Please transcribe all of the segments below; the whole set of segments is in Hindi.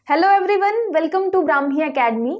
Hello everyone, welcome to Brahmi academy.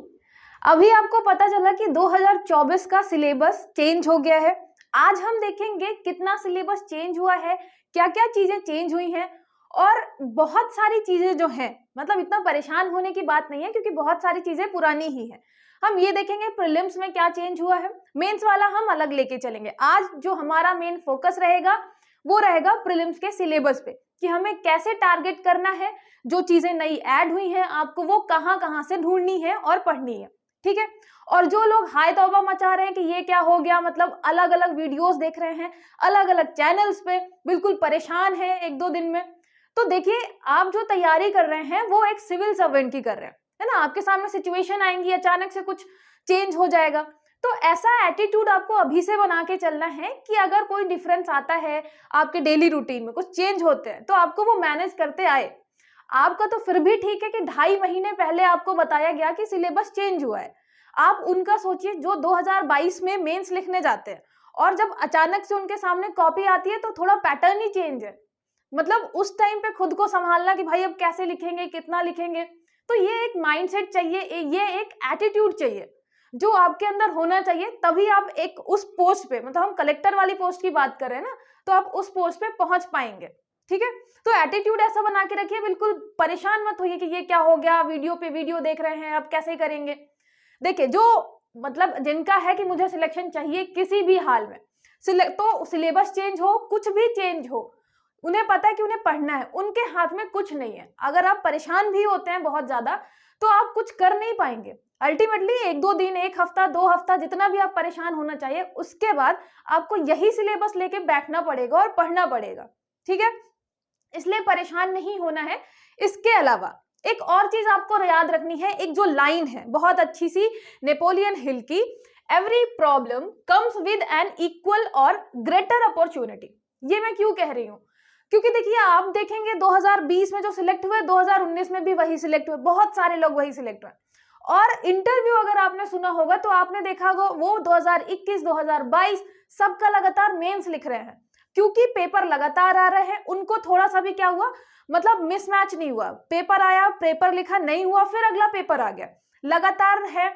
अभी आपको पता चला कि 2024 का सिलेबस चेंज हो गया है। आज हम देखेंगे कितना सिलेबस चेंज हुआ है, क्या क्या चीजें चेंज हुई हैं और बहुत सारी चीजें जो हैं, मतलब इतना परेशान होने की बात नहीं है क्योंकि बहुत सारी चीजें पुरानी ही है। हम ये देखेंगे प्रीलिम्स में क्या चेंज हुआ है, मेंस वाला हम अलग लेके चलेंगे। आज जो हमारा मेन फोकस रहेगा वो रहेगा प्रीलिम्स के सिलेबस पे कि हमें कैसे टारगेट करना है, जो चीजें नई ऐड हुई हैं आपको वो कहां कहां से ढूंढनी है और पढ़नी है। ठीक है। और जो लोग हाय तौबा मचा रहे हैं कि ये क्या हो गया, मतलब अलग अलग वीडियोस देख रहे हैं अलग अलग चैनल्स पे, बिल्कुल परेशान है एक दो दिन में, तो देखिए आप जो तैयारी कर रहे हैं वो एक सिविल सर्वेंट की कर रहे हैं, है ना। आपके सामने सिचुएशन आएंगी, अचानक से कुछ चेंज हो जाएगा, तो ऐसा एटीट्यूड आपको अभी से बना के चलना है कि अगर कोई डिफरेंस आता है आपके डेली रूटीन में, कुछ चेंज होते हैं तो आपको वो मैनेज करते आए। आपका तो फिर भी ठीक है कि 2.5 महीने पहले आपको बताया गया कि सिलेबस चेंज हुआ है। आप उनका सोचिए जो 2022 में मेंस लिखने जाते हैं और जब अचानक से उनके सामने कॉपी आती है तो थोड़ा पैटर्न ही चेंज है। मतलब उस टाइम पे खुद को संभालना कि भाई अब कैसे लिखेंगे, कितना लिखेंगे, तो ये एक माइंडसेट चाहिए, ये एक एटीट्यूड चाहिए जो आपके अंदर होना चाहिए, तभी आप एक उस पोस्ट पे, मतलब हम कलेक्टर वाली पोस्ट की बात कर रहे हैं ना, तो आप उस पोस्ट पे पहुंच पाएंगे। ठीक है। तो एटीट्यूड ऐसा बना के रखिए, बिल्कुल परेशान मत होइए कि ये क्या हो गया, वीडियो पे वीडियो देख रहे हैं अब कैसे करेंगे। देखिए जो मतलब जिनका है कि मुझे सिलेक्शन चाहिए किसी भी हाल में, तो सिलेबस चेंज हो कुछ भी चेंज हो, उन्हें पता है कि उन्हें पढ़ना है, उनके हाथ में कुछ नहीं है। अगर आप परेशान भी होते हैं बहुत ज्यादा तो आप कुछ कर नहीं पाएंगे। अल्टीमेटली एक दो दिन, एक हफ्ता, 2 हफ्ता, जितना भी आप परेशान होना चाहिए, उसके बाद आपको यही सिलेबस लेके बैठना पड़ेगा और पढ़ना पड़ेगा। ठीक है, इसलिए परेशान नहीं होना है। इसके अलावा एक और चीज आपको याद रखनी है, एक जो लाइन है बहुत अच्छी सी नेपोलियन हिल की, every problem comes with an equal और ग्रेटर अपॉर्चुनिटी। ये मैं क्यों कह रही हूँ, क्योंकि देखिए आप देखेंगे 2020 में जो सिलेक्ट हुए 2019 में भी वही सिलेक्ट हुए, बहुत सारे लोग वही सिलेक्ट हुए। और इंटरव्यू अगर आपने सुना होगा तो आपने देखा होगा वो 2021 2022 सबका लगातार मेंस लिख रहे हैं, क्योंकि पेपर लगातार आ रहे हैं। उनको थोड़ा सा भी क्या हुआ, मतलब मिसमैच नहीं हुआ, पेपर आया, पेपर लिखा, नहीं हुआ, फिर अगला पेपर आ गया, लगातार है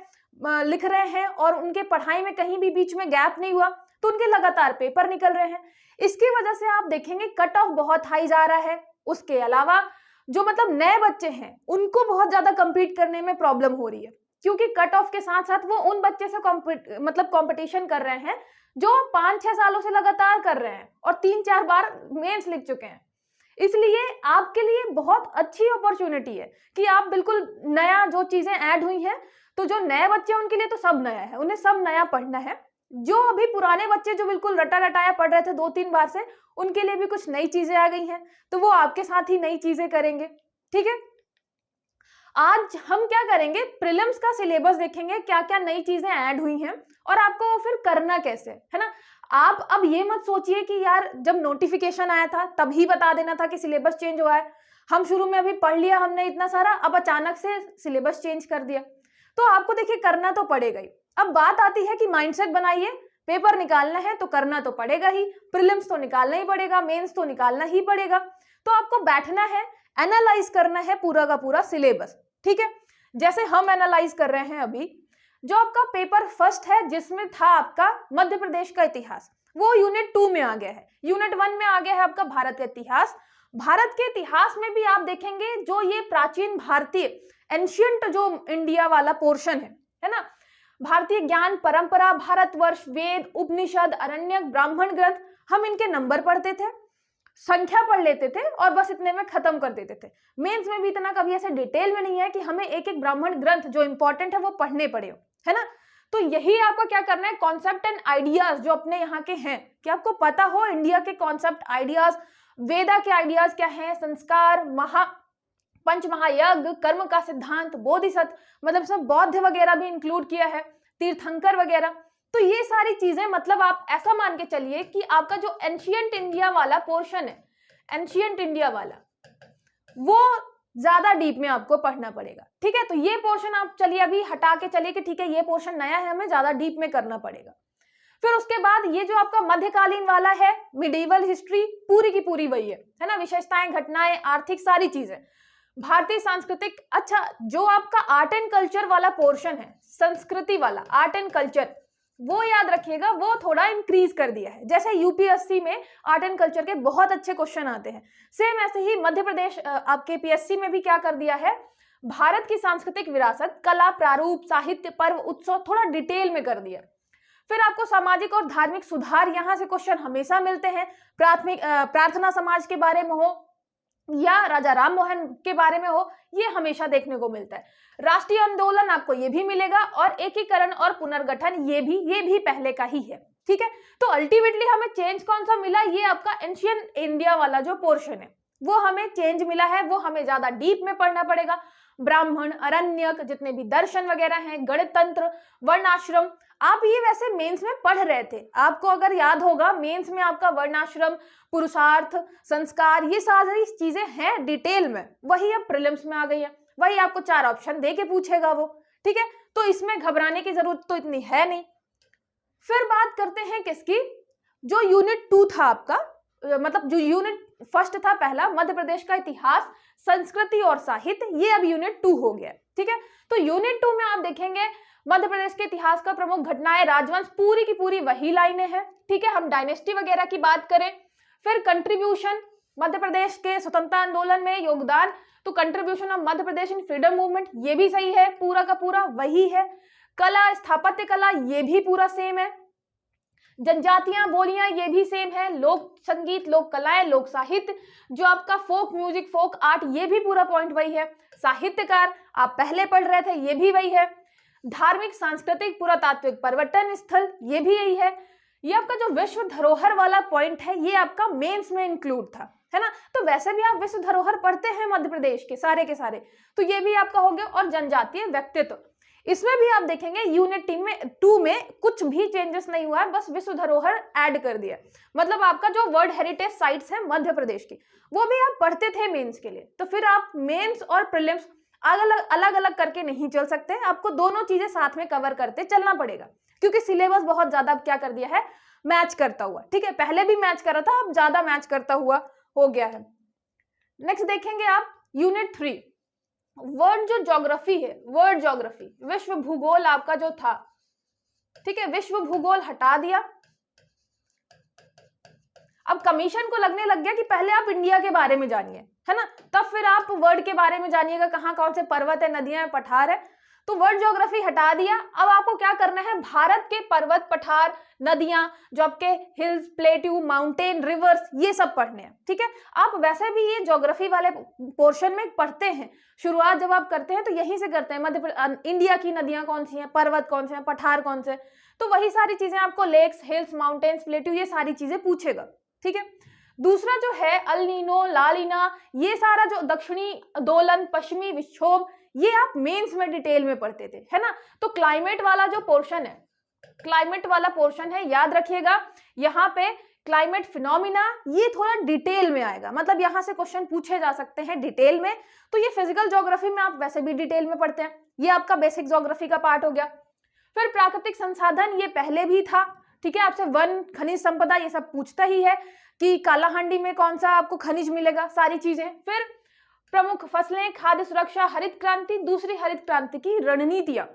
लिख रहे हैं और उनके पढ़ाई में कहीं भी बीच में गैप नहीं हुआ, तो उनके लगातार पेपर निकल रहे हैं। इसकी वजह से आप देखेंगे कट ऑफ बहुत हाई जा रहा है। उसके अलावा जो मतलब नए बच्चे हैं उनको बहुत ज्यादा compete करने में प्रॉब्लम हो रही है, क्योंकि कट ऑफ के साथ साथ वो उन बच्चे से मतलब कंपटीशन कर रहे हैं जो 5-6 सालों से लगातार कर रहे हैं और 3-4 बार मेंस लिख चुके हैं। इसलिए आपके लिए बहुत अच्छी अपॉर्चुनिटी है कि आप बिल्कुल नया, जो चीजें ऐड हुई हैं, तो जो नए बच्चे हैं उनके लिए तो सब नया है, उन्हें सब नया पढ़ना है। जो अभी पुराने बच्चे जो बिल्कुल रटा रटाया पढ़ रहे थे 2-3 बार से, उनके लिए भी कुछ नई चीजें आ गई हैं, तो वो आपके साथ ही नई चीजें करेंगे। ठीक है। आज हम क्या करेंगे, प्रीलिम्स का सिलेबस देखेंगे, क्या क्या नई चीजें ऐड हुई हैं और आपको फिर करना कैसे है ना। आप अब ये मत सोचिए कि यार जब नोटिफिकेशन आया था तभी बता देना था कि सिलेबस चेंज हुआ है, हम शुरू में अभी पढ़ लिया हमने इतना सारा, अब अचानक से सिलेबस चेंज कर दिया, तो आपको देखिए करना तो पड़ेगा ही। अब बात आती है कि माइंडसेट बनाइए, पेपर निकालना है तो करना तो पड़ेगा ही, प्रीलिम्स तो निकालना ही पड़ेगा, मेंस तो निकालना ही पड़ेगा, तो आपको बैठना है, एनालाइज करना है पूरा का पूरा सिलेबस। ठीक है। जैसे हम एनालाइज कर रहे हैं अभी, जो आपका पेपर फर्स्ट है जिसमें था आपका मध्य प्रदेश का इतिहास, वो यूनिट 2 में आ गया है। यूनिट 1 में आ गया है आपका भारत का इतिहास। भारत के इतिहास में भी आप देखेंगे जो ये प्राचीन भारतीय एंशियंट जो इंडिया वाला पोर्शन है ना, भारतीय ज्ञान परंपरा, भारतवर्ष, वेद, उपनिषद, अरण्यक, ब्राह्मण ग्रंथ, हम इनके नंबर पढ़ते थे, संख्या पढ़ लेते थे और बस इतने में खत्म कर देते थे। मेंस में भी इतना कभी ऐसे डिटेल में नहीं है कि हमें एक एक ब्राह्मण ग्रंथ जो इंपॉर्टेंट है वो पढ़ने पड़े हो, है ना। तो यही आपको क्या करना है, कॉन्सेप्ट एंड आइडियाज जो अपने यहाँ के हैं, कि आपको पता हो इंडिया के कॉन्सेप्ट, आइडियाज, वेदा के आइडियाज क्या है, संस्कार, पंच महायज्ञ, कर्म का सिद्धांत, बोधिसत्व, मतलब सब बौद्ध वगैरह भी इंक्लूड किया है, तीर्थंकर वगैरह। तो ये सारी चीजें, मतलब आप ऐसा मान के चलिए कि आपका जो एंशियंट इंडिया वाला पोर्शन है, एंशियंट इंडिया वाला, वो ज्यादा डीप में आपको पढ़ना पड़ेगा। ठीक है। तो ये पोर्शन आप चलिए अभी हटा के चलिए कि ठीक है ये पोर्शन नया है, हमें ज्यादा डीप में करना पड़ेगा। फिर उसके बाद ये जो आपका मध्यकालीन वाला है, मिडिवल हिस्ट्री, पूरी की पूरी वही है ना, विशेषताएं, घटनाएं, आर्थिक, सारी चीजें। भारतीय सांस्कृतिक, अच्छा जो आपका आर्ट एंड कल्चर वाला पोर्शन है, संस्कृति वाला आर्ट एंड कल्चर, वो याद रखिएगा, वो थोड़ा इंक्रीज कर दिया है। जैसे यूपीएससी में आर्ट एंड कल्चर के बहुत अच्छे क्वेश्चन आते हैं, सेम ऐसे ही मध्य प्रदेश आपके पीएससी में भी क्या कर दिया है, भारत की सांस्कृतिक विरासत, कला, प्रारूप, साहित्य, पर्व, उत्सव थोड़ा डिटेल में कर दिया। फिर आपको सामाजिक और धार्मिक सुधार, यहां से क्वेश्चन हमेशा मिलते हैं। प्रार्थना समाज के बारे में हो या राजा राम मोहन के बारे में हो, ये हमेशा देखने को मिलता है। राष्ट्रीय आंदोलन आपको ये भी मिलेगा, और एकीकरण और पुनर्गठन ये भी पहले का ही है, ठीक है। तो अल्टीमेटली हमें चेंज कौन सा मिला, ये आपका एंशियंट इंडिया वाला जो पोर्शन है वो हमें चेंज मिला है, वो हमें ज्यादा डीप में पढ़ना पड़ेगा। ब्राह्मण, अरण्यक, जितने भी दर्शन वगैरह हैं, गणतंत्र, वर्णाश्रम, आप ये वैसे मेंस में पढ़ रहे थे, आपको अगर याद होगा मेंस में आपका वर्णाश्रम, पुरुषार्थ, संस्कार, ये सारी चीजें हैं डिटेल में, वही अब प्रीलिम्स में आ गई है, वही आपको 4 ऑप्शन दे के पूछेगा वो, ठीक है। तो इसमें घबराने की जरूरत तो इतनी है नहीं। फिर बात करते हैं किसकी, जो यूनिट 2 था आपका, मतलब जो यूनिट फर्स्ट था पहला, मध्य प्रदेश का इतिहास, संस्कृति और साहित्य, ये अब यूनिट 2 हो गया, ठीक है। तो यूनिट 2 में आप देखेंगे मध्य प्रदेश के इतिहास का प्रमुख घटनाएं, राजवंश, पूरी की पूरी वही लाइनें हैं, ठीक है। हम डायनेस्टी वगैरह की बात करें, फिर कंट्रीब्यूशन, मध्य प्रदेश के स्वतंत्रता आंदोलन में योगदान, तो contribution of Madhya Pradesh in freedom movement, ये भी सही है, पूरा का पूरा वही है। कला, स्थापत्य कला, ये भी पूरा सेम है। जनजातियां, बोलियां, ये भी सेम है। लोक संगीत, लोक कलाएं, लोक साहित्य, जो आपका फोक म्यूजिक, फोक आर्ट, ये भी पूरा पॉइंट वही है। साहित्यकार आप पहले पढ़ रहे थे, ये भी वही है। धार्मिक, सांस्कृतिक, पुरातात्विक पर्यटन स्थल, ये भी यही है। ये आपका जो विश्व धरोहर वाला पॉइंट है, ये आपका मेंस में इंक्लूड था, है ना। तो वैसे भी आप विश्व धरोहर पढ़ते हैं मध्य प्रदेश के सारे, तो ये भी आपका हो गया। और जनजातीय व्यक्तित्व, इसमें भी आप देखेंगे यूनिट 2 में कुछ भी चेंजेस नहीं हुआ है, बस विश्व धरोहर ऐड कर दिया। मतलब आपका जो वर्ल्ड हेरिटेज साइट्स है मध्य प्रदेश की, वो भी आप पढ़ते थे मेंस के लिए। तो फिर आप मेंस और प्रीलिम्स अलग अलग करके नहीं चल सकते, आपको दोनों चीजें साथ में कवर करते चलना पड़ेगा, क्योंकि सिलेबस बहुत ज्यादा क्या कर दिया है, मैच करता हुआ, ठीक है। पहले भी मैच कर रहा था, अब ज्यादा मैच करता हुआ हो गया है। नेक्स्ट देखेंगे आप यूनिट 3, वर्ल्ड जो ज्योग्राफी है, वर्ल्ड ज्योग्राफी, विश्व भूगोल आपका जो था, ठीक है, विश्व भूगोल हटा दिया। अब कमीशन को लगने लग गया कि पहले आप इंडिया के बारे में जानिए, है ना, तब फिर आप वर्ल्ड के बारे में जानिएगा, कहाँ कौन से पर्वत है, नदियां हैं, पठार है। तो वर्ल्ड ज्योग्राफी हटा दिया। अब आपको क्या करना है, भारत के पर्वत, पठार, नदियां, जो आपके हिल्स, प्लेट्यू, माउंटेन, रिवर्स, ये सब पढ़ने हैं, ठीक है। आप वैसे भी ये ज्योग्राफी वाले पोर्शन में पढ़ते हैं, शुरुआत जब आप करते हैं तो यहीं से करते हैं, इंडिया की नदियां कौन सी हैं, पर्वत कौन से हैं, पठार कौन से, तो वही सारी चीजें आपको लेक्स, हिल्स, माउंटेन्स, प्लेट्यू, ये सारी चीजें पूछेगा, ठीक है। दूसरा जो है अल नीनो, ला लीना, ये सारा जो दक्षिणी दोलन, पश्चिमी विक्षोभ, ये आप मेंस में डिटेल में पढ़ते थे, है ना। तो क्लाइमेट वाला जो पोर्शन है, क्लाइमेट वाला पोर्शन है, याद रखिएगा, यहाँ पे क्लाइमेट फिनोमिना ये थोड़ा डिटेल में आएगा, मतलब यहाँ से क्वेश्चन पूछे जा सकते हैं डिटेल में। तो ये फिजिकल ज्योग्राफी में आप वैसे भी डिटेल में पढ़ते हैं, ये आपका बेसिक ज्योग्राफी का पार्ट हो गया। फिर प्राकृतिक संसाधन, ये पहले भी था, ठीक है, आपसे वन, खनिज संपदा, ये सब पूछता ही है कि कालाहांडी में कौन सा आपको खनिज मिलेगा, सारी चीजें। फिर प्रमुख फसलें, खाद्य सुरक्षा, हरित क्रांति, दूसरी हरित क्रांति की रणनीतियां,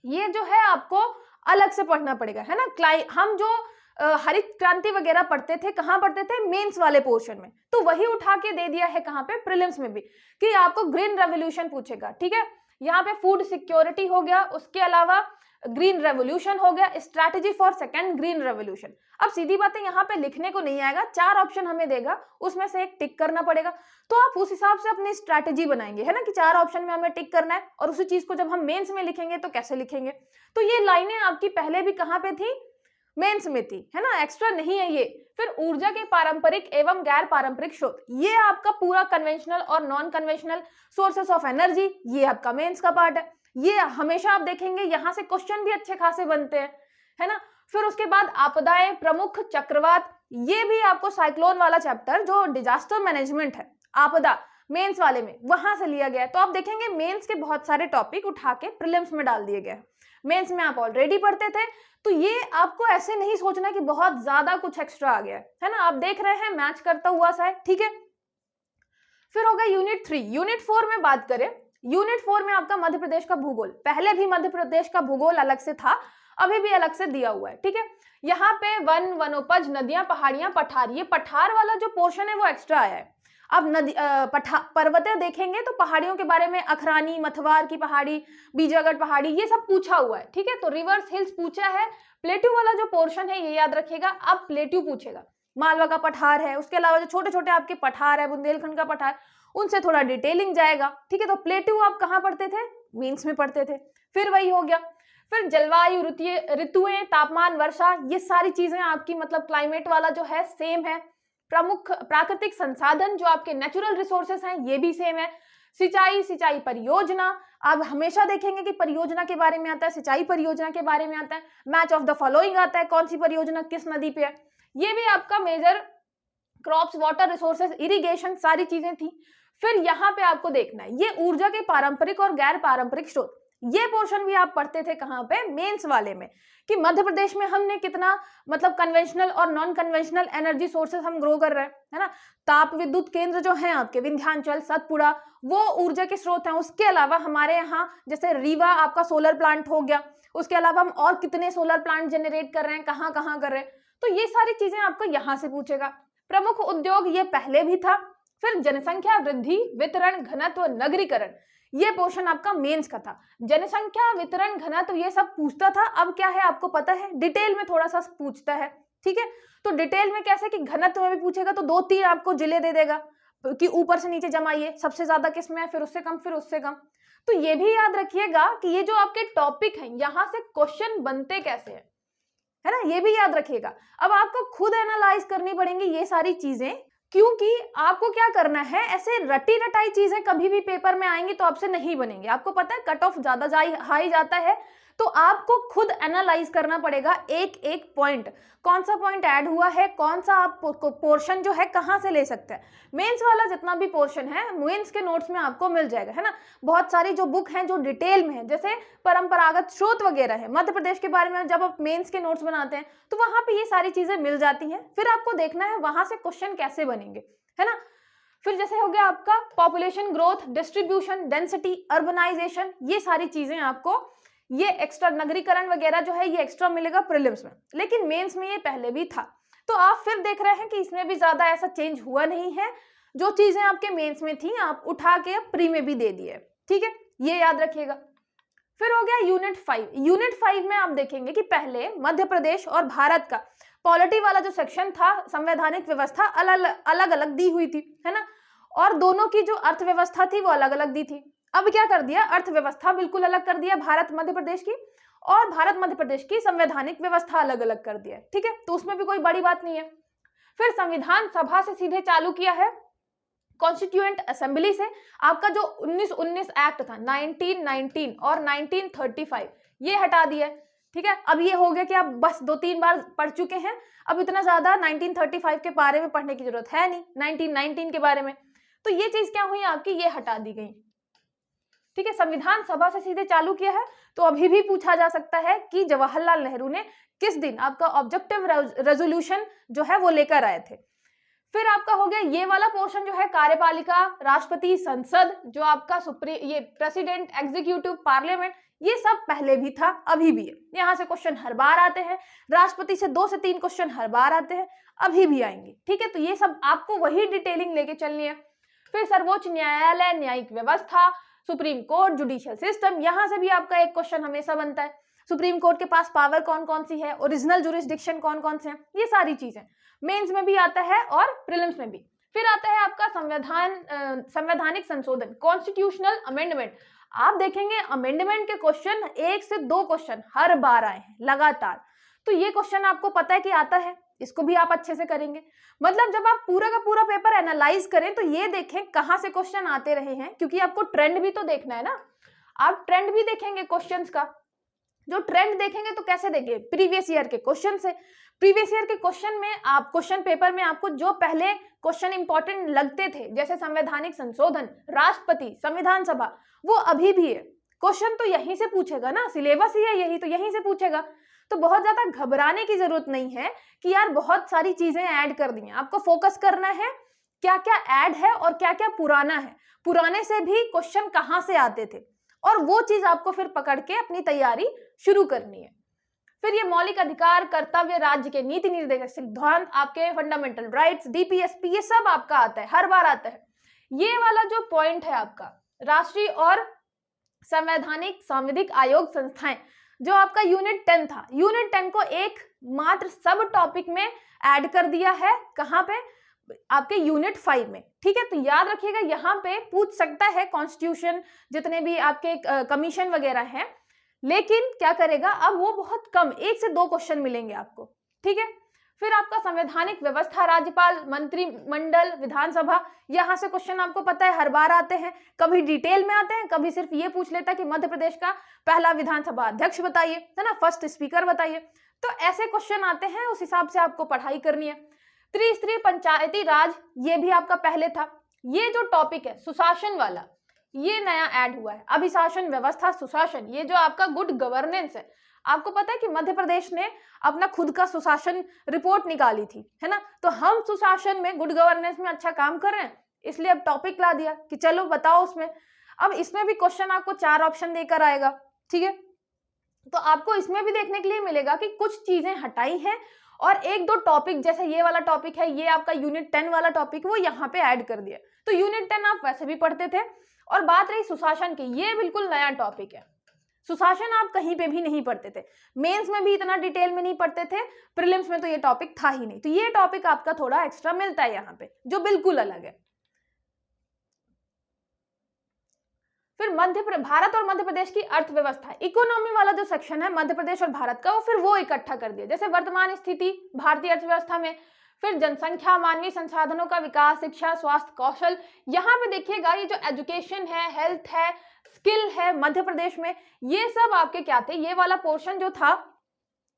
ये जो है आपको अलग से पढ़ना पड़ेगा, है ना। हम जो हरित क्रांति वगैरह पढ़ते थे, कहाँ पढ़ते थे, मेंस वाले पोर्शन में, तो वही उठा के दे दिया है कहाँ पे, प्रीलिम्स में भी, कि आपको ग्रीन रेवोल्यूशन पूछेगा, ठीक है। यहाँ पे फूड सिक्योरिटी हो गया, उसके अलावा ग्रीन रेवोल्यूशन हो गया, strategy for second green revolution. अब सीधी बात है, यहाँ पे लिखने को नहीं आएगा, 4 ऑप्शन हमें देगा, उसमें से एक टिक करना पड़ेगा, तो आप उस हिसाब से अपनी स्ट्रैटेजी बनाएंगे, है ना, कि 4 ऑप्शन में हमें टिक करना है, और उसी चीज को जब हम मेंस में लिखेंगे तो कैसे लिखेंगे। तो ये लाइनें आपकी पहले भी कहाँ पे थी, मेंस में थी, है ना, एक्स्ट्रा नहीं है ये। फिर ऊर्जा के पारंपरिक एवं गैर पारंपरिक स्रोत, ये आपका पूरा कन्वेंशनल और non conventional sources of energy, ये आपका मेंस का पार्ट है। ये हमेशा आप देखेंगे यहाँ से क्वेश्चन भी अच्छे खासे बनते हैं, है ना। फिर उसके बाद आपदाएं, प्रमुख चक्रवात, ये भी आपको साइक्लोन वाला चैप्टर जो डिजास्टर मैनेजमेंट है, आपदा मेंस वाले में, वहां से लिया गया है। तो आप देखेंगे मेंस के बहुत सारे टॉपिक उठा के प्रीलिम्स में डाल दिए गए। मेंस में आप ऑलरेडी पढ़ते थे, तो ये आपको ऐसे नहीं सोचना कि बहुत ज्यादा कुछ एक्स्ट्रा आ गया है ना। आप देख रहे हैं मैच करता हुआ सा है, ठीक है। फिर होगा यूनिट 3। यूनिट 4 में बात करें, यूनिट 4 में आपका मध्य प्रदेश का भूगोल, पहले भी मध्य प्रदेश का भूगोल अलग से था, अभी भी अलग से दिया हुआ है, ठीक है। यहाँ पे वन, वनोपज, नदियां, पहाड़ियां, पठार, ये पठार वाला जो पोर्शन है वो एक्स्ट्रा आया है। अब नदी पर्वतें देखेंगे तो पहाड़ियों के बारे में अखरानी, मथवार की पहाड़ी, बीजागढ़ पहाड़ी, ये सब पूछा हुआ है, ठीक है। तो रिवर्स हिल्स पूछा है, प्लेट्यू वाला जो पोर्शन है ये याद रखिएगा। अब प्लेट्यू पूछेगा, मालवा का पठार है, उसके अलावा जो छोटे छोटे आपके पठार है, बुंदेलखंड का पठार, उनसे थोड़ा डिटेलिंग जाएगा, ठीक है। तो प्लेट्यू आप कहाँ पढ़ते थे? मेंस में पढ़ते थे। फिर वही हो गया। फिर जलवायु, ऋतुएं, तापमान, वर्षा, ये सारी चीजें आपकी मतलब क्लाइमेट वाला जो है सेम है। प्रमुख प्राकृतिक संसाधन जो आपके नेचुरल रिसोर्सेस हैं ये भी सेम है। सिंचाई, सिंचाई परियोजना, आप हमेशा देखेंगे कि परियोजना के बारे में आता है, सिंचाई परियोजना के बारे में आता है। मैच ऑफ द फॉलोइंग आता है, कौन सी परियोजना किस नदी पे है। ये भी आपका major crops, water resources, irrigation, सारी चीजें थी। फिर यहाँ पे आपको देखना है ये ऊर्जा के पारंपरिक और गैर पारंपरिक स्रोत, ये पोर्शन भी आप पढ़ते थे कहाँ पे? मेंस वाले में, कि मध्य प्रदेश में हमने कितना मतलब कन्वेंशनल और नॉन कन्वेंशनल एनर्जी सोर्सेस हम ग्रो कर रहे हैं, है ना। ताप विद्युत केंद्र जो हैं आपके विंध्याचल, सतपुड़ा, वो ऊर्जा के स्रोत हैं। उसके अलावा हमारे यहाँ जैसे रीवा आपका सोलर प्लांट हो गया, उसके अलावा हम और कितने सोलर प्लांट जनरेट कर रहे हैं, कहाँ कहाँ कर रहे हैं, तो ये सारी चीजें आपको यहाँ से पूछेगा। प्रमुख उद्योग ये पहले भी था। फिर जनसंख्या वृद्धि, वितरण, घनत्व, नगरीकरण, ये पोर्शन आपका मेंस का था। जनसंख्या, वितरण, घनत्व, ये सब पूछता था। अब क्या है आपको पता है, डिटेल में थोड़ा सा पूछता है, ठीक है। तो डिटेल में कैसे कि घनत्व में भी पूछेगा तो 2-3 आपको जिले दे देगा कि ऊपर से नीचे जमाइए, सबसे ज्यादा किसमें है, फिर उससे कम, फिर उससे कम। तो ये भी याद रखिएगा कि ये जो आपके टॉपिक हैं यहाँ से क्वेश्चन बनते कैसे हैं, है ना, ये भी याद रखिएगा। अब आपको खुद एनालाइज करनी पड़ेंगी ये सारी चीजें, क्योंकि आपको क्या करना है, ऐसे रटी रटाई चीजें कभी भी पेपर में आएंगी तो आपसे नहीं बनेंगे। आपको पता है कट ऑफ ज्यादा हाई जाता है, तो आपको खुद एनालाइज करना पड़ेगा एक एक पॉइंट, कौन सा पॉइंट ऐड हुआ है, कौन सा आप पोर्शन जो है कहाँ से ले सकते हैं। मेंस वाला जितना भी पोर्शन है मेंस के नोट्स में आपको मिल जाएगा, है ना। बहुत सारी जो बुक हैं जो डिटेल में है, जैसे परंपरागत स्रोत वगैरह है मध्य प्रदेश के बारे में, जब आप मेंस के नोट्स बनाते हैं तो वहां पे ये सारी चीजें मिल जाती हैं। फिर आपको देखना है वहां से क्वेश्चन कैसे बनेंगे, है ना। फिर जैसे हो गया आपका population growth, distribution, density, urbanisation, ये सारी चीजें आपको, ये एक्स्ट्रा नगरीकरण वगैरह जो है ये एक्स्ट्रा मिलेगा प्रीलिम्स में, लेकिन मेंस में ये पहले भी था। तो आप फिर देख रहे हैं कि इसमें भी ज्यादा ऐसा चेंज हुआ नहीं है, जो चीजें आपके मेंस में थी आप उठा के प्री में भी दे दिए, ठीक है, ये याद रखिएगा। फिर हो गया यूनिट 5। यूनिट 5 में आप देखेंगे कि पहले मध्य प्रदेश और भारत का पॉलिटी वाला जो सेक्शन था, संवैधानिक व्यवस्था अलग अलग दी हुई थी, है ना, और दोनों की जो अर्थव्यवस्था थी वो अलग अलग दी थी। अब क्या कर दिया, अर्थव्यवस्था बिल्कुल अलग कर दिया भारत मध्य प्रदेश की, और भारत मध्य प्रदेश की संवैधानिक व्यवस्था अलग अलग कर दिया, ठीक है। तो उसमें भी कोई बड़ी बात नहीं है। फिर संविधान सभा से सीधे चालू किया है, कॉन्स्टिट्यूएंट असेंबली से। आपका जो 1919 एक्ट था 1919 और 1935 ये हटा दिया, ठीक है। अब ये हो गया कि आप बस 2-3 बार पढ़ चुके हैं, अब इतना ज्यादा 1935 के बारे में पढ़ने की जरूरत है नहीं, 1919 के बारे में। तो ये चीज क्या हुई आपकी, ये हटा दी गई, ठीक है। संविधान सभा से सीधे चालू किया है, तो अभी भी पूछा जा सकता है कि जवाहरलाल नेहरू ने किस दिन आपका ऑब्जेक्टिव रेजोल्यूशन जो है वो लेकर आए थे। फिर आपका हो गया ये वाला पोर्शन जो है कार्यपालिका, राष्ट्रपति, संसद, जो आपका ये प्रेसिडेंट, एग्जीक्यूटिव, पार्लियामेंट, ये सब पहले भी था, अभी भी है। यहाँ से क्वेश्चन हर बार आते हैं, राष्ट्रपति से 2 से 3 क्वेश्चन हर बार आते हैं, अभी भी आएंगे, ठीक है। तो ये सब आपको वही डिटेलिंग लेके चलनी है। फिर सर्वोच्च न्यायालय, न्यायिक व्यवस्था, सुप्रीम कोर्ट, जुडिशियल सिस्टम, यहाँ से भी आपका एक क्वेश्चन हमेशा बनता है, सुप्रीम कोर्ट के पास पावर कौन कौन सी है, ओरिजिनल जुरिस्डिक्शन कौन कौन से हैं, ये सारी चीजें मेंस में भी आता है और प्रीलिम्स में भी। फिर आता है आपका संवैधानिक संशोधन, कॉन्स्टिट्यूशनल अमेंडमेंट। आप देखेंगे अमेंडमेंट के क्वेश्चन 1 से 2 क्वेश्चन हर बार आए हैं लगातार, तो ये क्वेश्चन आपको पता है कि आता है, इसको भी आप अच्छे से करेंगे। मतलब जब आप पूरा का पूरा पेपर एनालाइज करें तो ये देखें कहाँ से क्वेश्चन आते रहे हैं, क्योंकि आपको ट्रेंड भी तो देखना है ना, आप ट्रेंड भी देखेंगे क्वेश्चंस का। जो ट्रेंड देखेंगे तो कैसे देखेंगे, प्रीवियस ईयर के क्वेश्चन से। प्रीवियस ईयर के क्वेश्चन में आप क्वेश्चन पेपर में आपको जो पहले क्वेश्चन इंपॉर्टेंट लगते थे, जैसे संवैधानिक संशोधन, राष्ट्रपति, संविधान सभा, वो अभी भी है। क्वेश्चन तो यहीं से पूछेगा ना, सिलेबस ही है यही, तो यहीं से पूछेगा। तो बहुत ज्यादा घबराने की जरूरत नहीं है कि यार बहुत सारी चीजें ऐड कर दी हैं। आपको फोकस करना है क्या क्या ऐड है और क्या क्या पुराना है, पुराने से भी क्वेश्चन कहाँ से आते थे, और वो चीज आपको फिर पकड़ के अपनी तैयारी शुरू करनी है। फिर ये मौलिक अधिकार, कर्तव्य, राज्य के नीति निर्देशक सिद्धांत, आपके फंडामेंटल राइट्स, डीपीएसपी, ये सब आपका आता है, हर बार आता है। ये वाला जो पॉइंट है आपका राष्ट्रीय और संवैधानिक सांविधिक आयोग संस्थाएं, जो आपका यूनिट 10 था, यूनिट 10 को एक मात्र सब टॉपिक में ऐड कर दिया है। कहाँ पे? आपके यूनिट 5 में। ठीक है, तो याद रखिएगा, यहाँ पे पूछ सकता है कॉन्स्टिट्यूशन, जितने भी आपके कमीशन वगैरह हैं, लेकिन क्या करेगा अब वो बहुत कम, 1 से 2 क्वेश्चन मिलेंगे आपको। ठीक है, फिर आपका संवैधानिक व्यवस्था, राज्यपाल, मंत्रिमंडल, विधानसभा, यहाँ से क्वेश्चन आपको पता है हर बार आते हैं, कभी डिटेल में आते हैं, कभी सिर्फ ये पूछ लेता है कि मध्य प्रदेश का पहला विधानसभा अध्यक्ष बताइए, है ना, फर्स्ट स्पीकर बताइए। तो ऐसे क्वेश्चन आते हैं, उस हिसाब से आपको पढ़ाई करनी है। त्रिस्तरीय पंचायती राज, ये भी आपका पहले था। ये जो टॉपिक है सुशासन वाला, ये नया ऐड हुआ है। अभिशासन, व्यवस्था, सुशासन, ये जो आपका गुड गवर्नेंस है। आपको पता है कि मध्य प्रदेश ने अपना खुद का सुशासन रिपोर्ट निकाली थी, है ना, तो हम सुशासन में, गुड गवर्नेंस में अच्छा काम कर रहे हैं, इसलिए अब टॉपिक ला दिया कि चलो बताओ उसमें। अब इसमें भी क्वेश्चन आपको 4 ऑप्शन देकर आएगा। ठीक है, तो आपको इसमें भी देखने के लिए मिलेगा कि कुछ चीजें हटाई हैं और 1-2 टॉपिक, जैसे ये वाला टॉपिक है, ये आपका यूनिट 10 वाला टॉपिक, वो यहाँ पे ऐड कर दिया। तो यूनिट 10 आप वैसे भी पढ़ते थे। और बात रही सुशासन की, ये बिल्कुल नया टॉपिक है। सुशासन आप कहीं पे भी नहीं पढ़ते थे, मेंस में भी इतना डिटेल में नहीं पढ़ते थे, प्रीलिम्स में तो ये टॉपिक था ही नहीं। तो ये टॉपिक आपका थोड़ा एक्स्ट्रा मिलता है यहाँ पे, जो बिल्कुल अलग है। फिर भारत और मध्य प्रदेश की अर्थव्यवस्था, इकोनॉमी वाला जो सेक्शन है मध्य प्रदेश और भारत का, वो फिर वो इकट्ठा कर दिया, जैसे वर्तमान स्थिति भारतीय अर्थव्यवस्था में, फिर जनसंख्या, मानवीय संसाधनों का विकास, शिक्षा, स्वास्थ्य, कौशल। यहाँ पे देखिएगा ये जो एजुकेशन है, हेल्थ है, स्किल है मध्य प्रदेश में, ये सब आपके क्या थे, ये वाला पोर्शन जो था,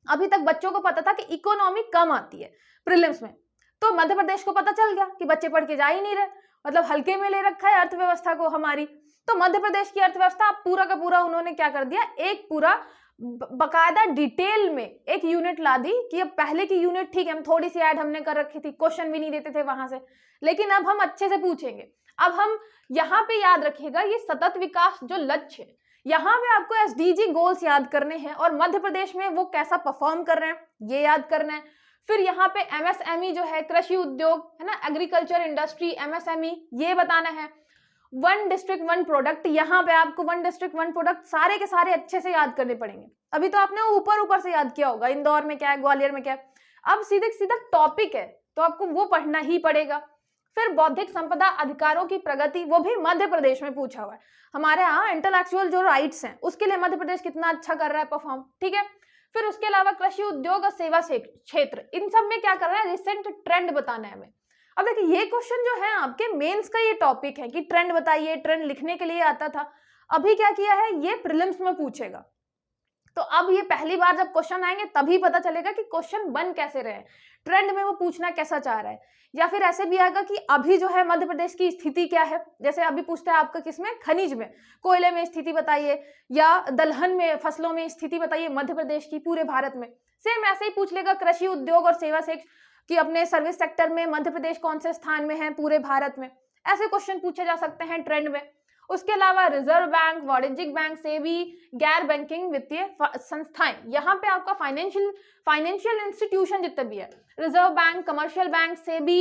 अभी तक बच्चों को पता था कि इकोनॉमी कम आती है प्रीलिम्स में, तो मध्य प्रदेश को पता चल गया कि बच्चे पढ़ के जा ही नहीं रहे, मतलब हल्के में ले रखा है अर्थव्यवस्था को हमारी। तो मध्य प्रदेश की अर्थव्यवस्था पूरा का पूरा उन्होंने क्या कर दिया, एक पूरा बकायदा डिटेल में एक यूनिट ला दी कि अब पहले की यूनिट ठीक है, हम थोड़ी सी ऐड हमने कर रखी थी, क्वेश्चन भी नहीं देते थे वहां से, लेकिन अब हम अच्छे से पूछेंगे। अब हम यहाँ पे याद रखिएगा, ये सतत विकास जो लक्ष्य है, यहाँ पे आपको एसडीजी गोल्स याद करने हैं और मध्य प्रदेश में वो कैसा परफॉर्म कर रहे हैं ये याद करना है। फिर यहाँ पे एमएसएमई जो है, कृषि उद्योग, है ना, एग्रीकल्चर इंडस्ट्री, एमएसएमई, ये बताना है। 1 डिस्ट्रिक्ट 1 प्रोडक्ट, यहाँ पे आपको 1 डिस्ट्रिक्ट 1 प्रोडक्ट सारे के सारे अच्छे से याद करने पड़ेंगे। अभी तो आपने ऊपर से याद किया होगा, इंदौर में क्या है, ग्वालियर में क्या है, अब सीधे सीधा टॉपिक है तो आपको वो पढ़ना ही पड़ेगा। फिर बौद्धिक संपदा अधिकारों की प्रगति, वो भी मध्य प्रदेश में पूछा हुआ है। हमारे यहाँ इंटेलेक्चुअल जो राइट्स हैं उसके लिए मध्य प्रदेश कितना अच्छा कर रहा है परफॉर्म। ठीक है, फिर उसके अलावा कृषि उद्योग और सेवा क्षेत्र, इन सब में क्या कर रहा है, रिसेंट ट्रेंड बताना है हमें। अब देखिए ये क्वेश्चन जो है आपके मेंस का ये टॉपिक है कि ट्रेंड बताइए, ट्रेंड लिखने के लिए आता था, अभी क्या किया है, ये प्रीलिम्स में पूछेगा। तो अब ये पहली बार जब क्वेश्चन आएंगे तभी पता चलेगा कि क्वेश्चन बन कैसे रहे, ट्रेंड में वो पूछना कैसा चाह रहा है। या फिर ऐसे भी आएगा कि अभी जो है मध्य प्रदेश की स्थिति क्या है, जैसे अभी पूछता है आपका किसमें, खनिज में, कोयले में स्थिति बताइए, या दलहन में, फसलों में स्थिति बताइए मध्य प्रदेश की पूरे भारत में। सेम ऐसे ही पूछ लेगा कृषि उद्योग और सेवा क्षेत्र कि अपने सर्विस सेक्टर में मध्य प्रदेश कौन से स्थान में है पूरे भारत में। ऐसे क्वेश्चन पूछे जा सकते हैं ट्रेंड में। उसके अलावा रिजर्व बैंक, वाणिज्यिक बैंक, सेबी, गैर बैंकिंग वित्तीय संस्थाएं, यहाँ पे आपका फाइनेंशियल इंस्टीट्यूशन जितने भी है, reserve bank, commercial bank, SEBI,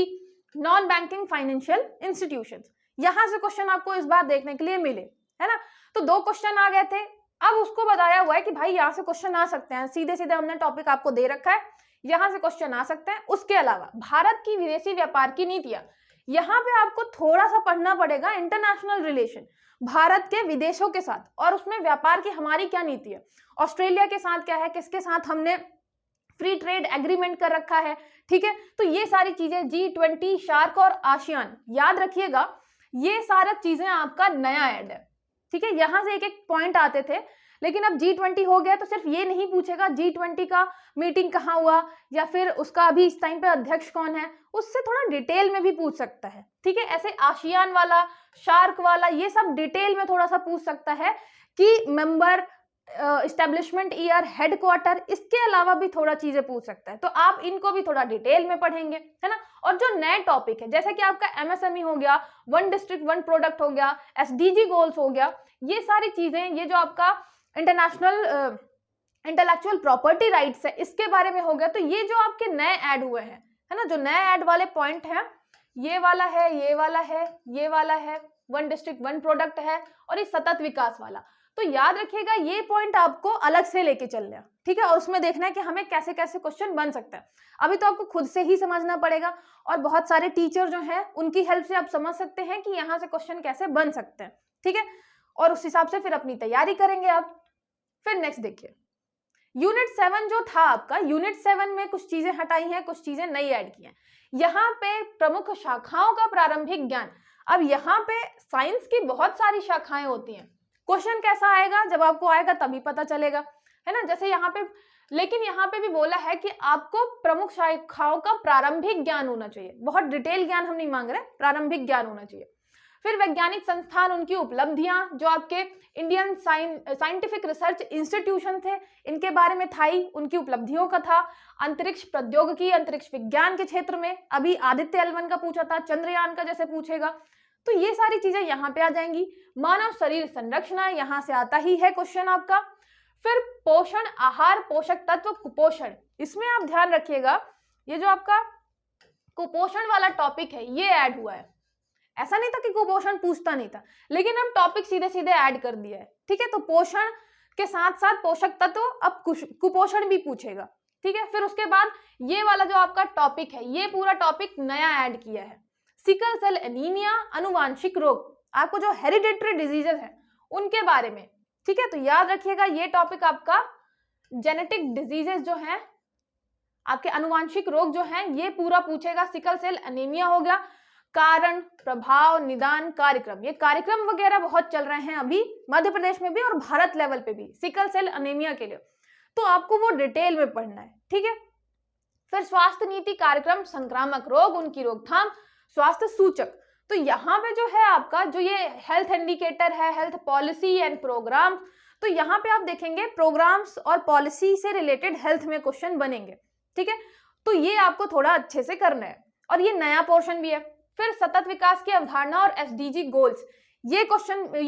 non banking financial institution, यहाँ से क्वेश्चन आपको इस बार देखने के लिए मिले, है ना। तो 2 क्वेश्चन आ गए थे। अब उसको बताया हुआ है कि भाई यहाँ से क्वेश्चन आ सकते हैं, सीधे सीधे हमने टॉपिक आपको दे रखा है, यहाँ से क्वेश्चन आ सकते हैं। उसके अलावा भारत की विदेशी व्यापार की नीतियां, यहाँ पे आपको थोड़ा सा पढ़ना पड़ेगा, इंटरनेशनल रिलेशन, भारत के विदेशों के साथ और उसमें व्यापार की हमारी क्या नीति है, ऑस्ट्रेलिया के साथ क्या है, किसके साथ हमने फ्री ट्रेड एग्रीमेंट कर रखा है। ठीक है, तो ये सारी चीजें, G20, शार्क और आसियान, याद रखिएगा ये सारा चीजें आपका नया ऐड है। ठीक है, यहां से एक एक पॉइंट आते थे, लेकिन अब G20 हो गया तो सिर्फ ये नहीं पूछेगा G20 का मीटिंग कहाँ हुआ या फिर उसका अभी इस टाइम पे अध्यक्ष कौन है, उससे थोड़ा डिटेल में भी पूछ सकता है। ठीक है, ऐसे आसियान वाला, शार्क वाला, ये सब डिटेल में थोड़ा सा पूछ सकता है कि मेंबर इस्टेब्लिशमेंट ईयर, हेडक्वार्टर, इसके अलावा भी थोड़ा चीजें पूछ सकता है, तो आप इनको भी थोड़ा डिटेल में पढ़ेंगे, है ना। और जो नए टॉपिक है जैसे कि आपका एमएसएमई हो गया, वन डिस्ट्रिक्ट वन प्रोडक्ट हो गया, एसडीजी गोल्स हो गया, ये सारी चीजें, ये जो आपका इंटरनेशनल इंटेलेक्चुअल प्रॉपर्टी राइट्स है, इसके बारे में हो गया। तो ये जो आपके नए ऐड हुए हैं, है ना, जो नए ऐड वाले पॉइंट हैं, ये वाला है, ये वाला है, ये वाला है, वन डिस्ट्रिक्ट वन प्रोडक्ट है, और ये सतत विकास वाला। तो याद रखिएगा ये पॉइंट आपको अलग से लेके चलना है, ठीक है, और उसमें देखना है कि हमें कैसे कैसे क्वेश्चन बन सकता है। अभी तो आपको खुद से ही समझना पड़ेगा, और बहुत सारे टीचर जो हैं उनकी हेल्प से आप समझ सकते हैं कि यहाँ से क्वेश्चन कैसे बन सकते हैं, ठीक है, और उस हिसाब से फिर अपनी तैयारी करेंगे आप। फिर नेक्स्ट देखिए, यूनिट 7 जो था आपका, यूनिट 7 में कुछ चीजें हटाई हैं, कुछ चीजें नई ऐड की हैं। यहाँ पे प्रमुख शाखाओं का प्रारंभिक ज्ञान। अब यहाँ पे साइंस की बहुत सारी शाखाएं होती हैं, क्वेश्चन कैसा आएगा, जब आपको आएगा तभी पता चलेगा, है ना। जैसे यहाँ पे, लेकिन यहाँ पे भी बोला है कि आपको प्रमुख शाखाओं का प्रारंभिक ज्ञान होना चाहिए, बहुत डिटेल ज्ञान हम नहीं मांग रहे, प्रारंभिक ज्ञान होना चाहिए। फिर वैज्ञानिक संस्थान, उनकी उपलब्धियां, जो आपके इंडियन साइंटिफिक रिसर्च इंस्टीट्यूशन थे, इनके बारे में था ही, उनकी उपलब्धियों का था। अंतरिक्ष प्रौद्योगिकी, अंतरिक्ष विज्ञान के क्षेत्र में अभी आदित्य L1 का पूछा था, चंद्रयान का जैसे पूछेगा, तो ये सारी चीजें यहाँ पे आ जाएंगी। मानव शरीर संरचना, यहाँ से आता ही है क्वेश्चन आपका। फिर पोषण, आहार, पोषक तत्व, कुपोषण, इसमें आप ध्यान रखिएगा, ये जो आपका कुपोषण वाला टॉपिक है ये ऐड हुआ है। ऐसा नहीं था कि कुपोषण पूछता नहीं था, लेकिन अब टॉपिक सीधे सीधे ऐड कर दिया है, ठीक है। तो पोषण के साथ साथ पोषक तत्व, अब कुपोषण भी पूछेगा, ठीक है। फिर उसके बाद ये वाला जो आपका टॉपिक है, ये पूरा टॉपिक नया ऐड किया है, सिकल सेल एनीमिया, अनुवांशिक रोग, आपको जो हेरिडेटरी डिजीजेस है उनके बारे में, ठीक है। तो याद रखिएगा ये टॉपिक आपका जेनेटिक डिजीजेस जो है, आपके अनुवांशिक रोग जो है, ये पूरा पूछेगा। सिकल सेल एनीमिया हो गया, कारण, प्रभाव, निदान, कार्यक्रम, ये कार्यक्रम वगैरह बहुत चल रहे हैं अभी मध्य प्रदेश में भी और भारत लेवल पे भी सिकल सेल एनीमिया के लिए, तो आपको वो डिटेल में पढ़ना है, ठीक है। फिर स्वास्थ्य नीति कार्यक्रम, संक्रामक रोग, उनकी रोकथाम, स्वास्थ्य सूचक, तो यहाँ पे जो है आपका जो ये हेल्थ इंडिकेटर है, हेल्थ पॉलिसी एंड प्रोग्राम, तो यहाँ पे आप देखेंगे प्रोग्राम्स और पॉलिसी से रिलेटेड हेल्थ में क्वेश्चन बनेंगे, ठीक है। तो ये आपको थोड़ा अच्छे से करना है, और ये नया पोर्शन भी है। फिर सतत विकास की अवधारणा और एसडीजी गोल्स, ये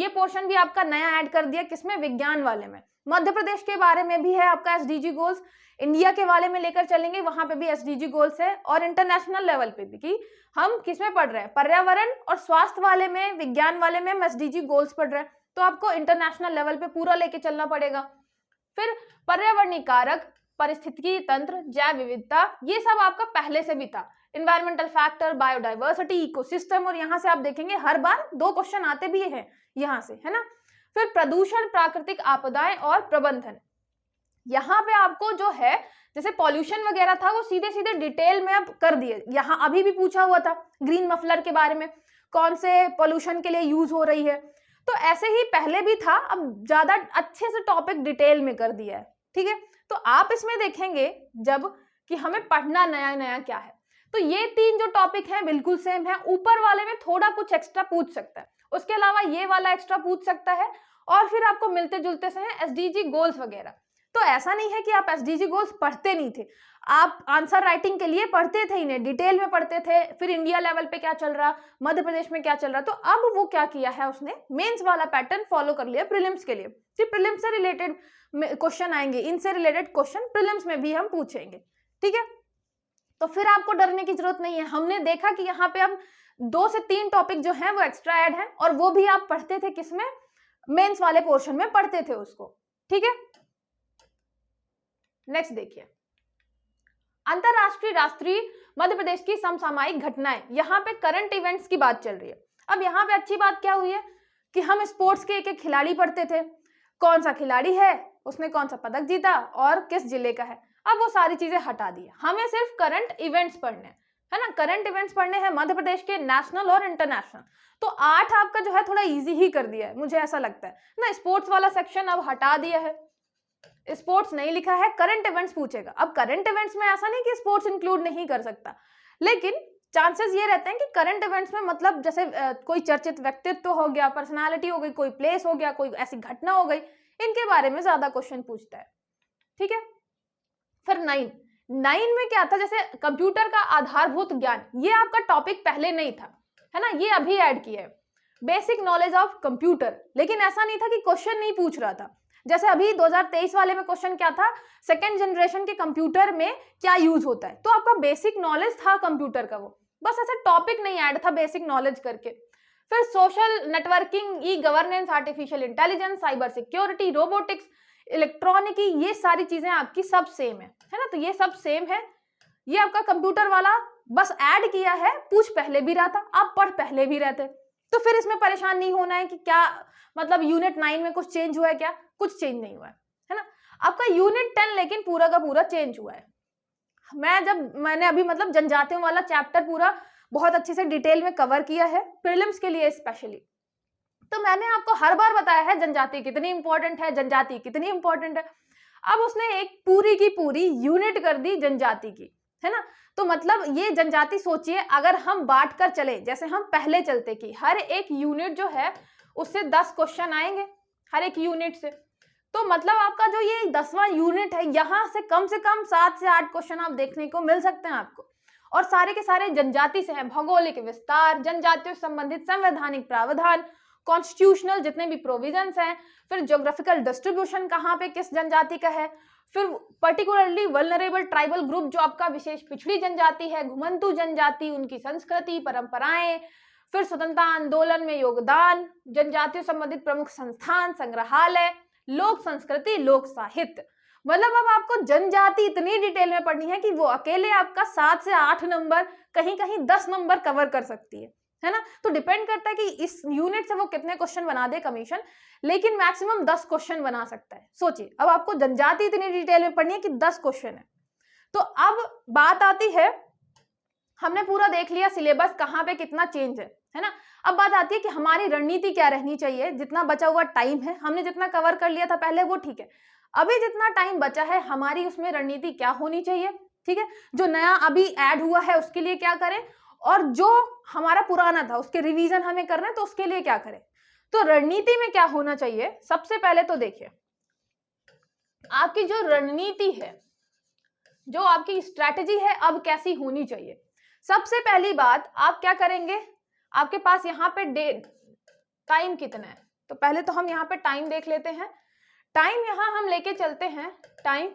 पोर्शन भी आपका नया ऐड कर दिया, किसमें, विज्ञान वाले में। मध्य प्रदेश के बारे में भी है आपका एसडीजी गोल्स, इंडिया के वाले में लेकर चलेंगे, वहां पे भी एसडीजी गोल्स है, और इंटरनेशनल लेवल पे भी कि हम किसमें पढ़ रहे हैं, पर्यावरण और स्वास्थ्य वाले में, विज्ञान वाले में हम एसडीजी गोल्स पढ़ रहे हैं, तो आपको इंटरनेशनल लेवल पे पूरा लेके चलना पड़ेगा। फिर पर्यावरणीय कारक, पारिस्थितिकी तंत्र, जैव विविधता, ये सब आपका पहले से भी था। इन्वायरमेंटल फैक्टर, बायोडाइवर्सिटी, इकोसिस्टम, और यहाँ से आप देखेंगे हर बार 2 क्वेश्चन आते भी हैं यहाँ से, है ना। फिर प्रदूषण, प्राकृतिक आपदाएं और प्रबंधन, यहाँ पे आपको जो है जैसे पॉल्यूशन वगैरह था वो सीधे सीधे डिटेल में अब कर दिए। यहाँ अभी भी पूछा हुआ था ग्रीन मफलर के बारे में, कौन से पॉल्यूशन के लिए यूज हो रही है, तो ऐसे ही पहले भी था, अब ज्यादा अच्छे से टॉपिक डिटेल में कर दिया है, ठीक है। तो आप इसमें देखेंगे जब कि हमें पढ़ना नया नया क्या है, तो ये 3 जो टॉपिक हैं बिल्कुल सेम है, ऊपर वाले में थोड़ा कुछ एक्स्ट्रा पूछ सकता है, उसके अलावा ये वाला एक्स्ट्रा पूछ सकता है, और फिर आपको मिलते जुलते से हैं एसडीजी गोल्स वगैरह। तो ऐसा नहीं है कि आप एसडीजी गोल्स पढ़ते नहीं थे, आप आंसर राइटिंग के लिए पढ़ते थे, इन्हें डिटेल में पढ़ते थे। फिर इंडिया लेवल पे क्या चल रहा, मध्य प्रदेश में क्या चल रहा, तो अब वो क्या किया है, उसने मेंस वाला पैटर्न फॉलो कर लिया प्रीलिम्स के लिए। फिर प्रीलिम्स से रिलेटेड क्वेश्चन आएंगे, इनसे रिलेटेड क्वेश्चन प्रीलिम्स में भी हम पूछेंगे, ठीक है। तो फिर आपको डरने की जरूरत नहीं है। हमने देखा कि यहाँ पे हम 2 से 3 टॉपिक जो हैं वो एक्स्ट्रा ऐड हैं, और वो भी आप पढ़ते थे किसमें, मेंस वाले पोर्शन में पढ़ते थे उसको, ठीक है। नेक्स्ट देखिए, अंतरराष्ट्रीय, राष्ट्रीय, मध्य प्रदेश की समसामयिक घटनाएं, यहाँ पे करंट इवेंट्स की बात चल रही है। अब यहाँ पे अच्छी बात क्या हुई है कि हम स्पोर्ट्स के एक खिलाड़ी पढ़ते थे, कौन सा खिलाड़ी है, उसने कौन सा पदक जीता और किस जिले का है, अब वो सारी चीजें हटा दी, हमें सिर्फ करंट इवेंट्स पढ़ने है ना, करंट इवेंट्स पढ़ने हैं मध्य प्रदेश के, नेशनल और इंटरनेशनल। तो 8 आपका जो है थोड़ा इजी ही कर दिया है, मुझे ऐसा लगता है ना। स्पोर्ट्स वाला सेक्शन अब हटा दिया है, स्पोर्ट्स नहीं लिखा है, करंट इवेंट्स पूछेगा। अब करंट इवेंट्स में ऐसा नहीं कि स्पोर्ट्स इंक्लूड नहीं कर सकता, लेकिन चांसेस ये रहते हैं कि करंट इवेंट्स में मतलब जैसे कोई चर्चित व्यक्तित्व हो गया, पर्सनालिटी हो गई, कोई प्लेस हो गया, कोई ऐसी घटना हो गई, इनके बारे में ज्यादा क्वेश्चन पूछता है। ठीक है, फिर 9 में क्या था, जैसे कंप्यूटर का आधारभूत ज्ञान, ये आपका टॉपिक पहले नहीं था, है ना, ये अभी ऐड किया है, बेसिक नॉलेज ऑफ कंप्यूटर। लेकिन ऐसा नहीं था कि क्वेश्चन नहीं पूछ रहा था। जैसे अभी 2023 वाले में क्वेश्चन क्या था, सेकेंड जनरेशन के कंप्यूटर में क्या यूज होता है, तो आपका बेसिक नॉलेज था कंप्यूटर का, वो बस ऐसा टॉपिक नहीं ऐड था बेसिक नॉलेज करके। फिर social networking, e governance, artificial intelligence, cyber security, robotics, इलेक्ट्रॉनिकी, ये सारी चीजें आपकी सब सेम है ना, तो ये सब सेम है। ये आपका कंप्यूटर वाला बस ऐड किया है, पूछ पहले भी रहा था, आप पढ़ पहले भी रहते, तो फिर इसमें परेशान नहीं होना है कि क्या मतलब यूनिट 9 में कुछ चेंज हुआ है, क्या कुछ चेंज नहीं हुआ है ना। आपका यूनिट 10 लेकिन पूरा का पूरा चेंज हुआ है। मैंने अभी मतलब जनजातियों वाला चैप्टर पूरा बहुत अच्छे से डिटेल में कवर किया है प्रीलिम्स के लिए स्पेशली, तो मैंने आपको हर बार बताया है जनजाति कितनी इंपॉर्टेंट है, जनजाति कितनी इंपॉर्टेंट है। अब उसने एक पूरी की पूरी यूनिट कर दी जनजाति की, है ना, तो मतलब ये जनजाति सोचिए अगर हम बांट कर चले, जैसे हम पहले चलते कि हर एक यूनिट जो है उससे 10 क्वेश्चन आएंगे हर एक यूनिट से, तो मतलब आपका जो ये 10वां यूनिट है यहाँ से कम 7 से 8 क्वेश्चन आप देखने को मिल सकते हैं आपको, और सारे के सारे जनजाति से हैं। भौगोलिक विस्तार, जनजातियों से संबंधित संवैधानिक प्रावधान, कॉन्स्टिट्यूशनल जितने भी प्रोविजंस हैं, फिर ज्योग्राफिकल डिस्ट्रीब्यूशन कहाँ पे किस जनजाति का है, फिर पर्टिकुलरली वल्नरेबल ट्राइबल ग्रुप जो आपका विशेष पिछड़ी जनजाति है, घुमंतू जनजाति, उनकी संस्कृति परंपराएं, फिर स्वतंत्रता आंदोलन में योगदान, जनजातियों संबंधित प्रमुख संस्थान, संग्रहालय, लोक संस्कृति, लोक साहित्य। मतलब अब आपको जनजाति इतनी डिटेल में पढ़नी है कि वो अकेले आपका 7 से 8 नंबर, कहीं कहीं 10 नंबर कवर कर सकती है ना। तो डिपेंड करता है कि इस यूनिट से वो कितने क्वेश्चन बना दे कमीशन, लेकिन मैक्सिमम 10 क्वेश्चन बना सकता है। सोचिए अब आपको जनजाति इतनी डिटेल में पढ़नी है कि 10 क्वेश्चन है। तो अब बात आती है, हमने पूरा देख लिया सिलेबस कहाँ पे कितना चेंज है ना। अब बात आती है कि हमारी रणनीति क्या रहनी चाहिए, जितना बचा हुआ टाइम है, हमने जितना कवर कर लिया था पहले वो ठीक है, अभी जितना टाइम बचा है हमारी उसमें रणनीति क्या होनी चाहिए। ठीक है, जो नया अभी ऐड हुआ है उसके लिए क्या करें, और जो हमारा पुराना था उसके रिवीजन हमें करना है तो उसके लिए क्या करें। तो रणनीति में क्या होना चाहिए, सबसे पहले तो देखिए आपकी जो रणनीति है, जो आपकी स्ट्रैटेजी है अब कैसी होनी चाहिए। सबसे पहली बात आप क्या करेंगे, आपके पास यहाँ पे टाइम कितना है, तो पहले तो हम यहाँ पे टाइम देख लेते हैं। टाइम यहाँ हम लेके चलते हैं, टाइम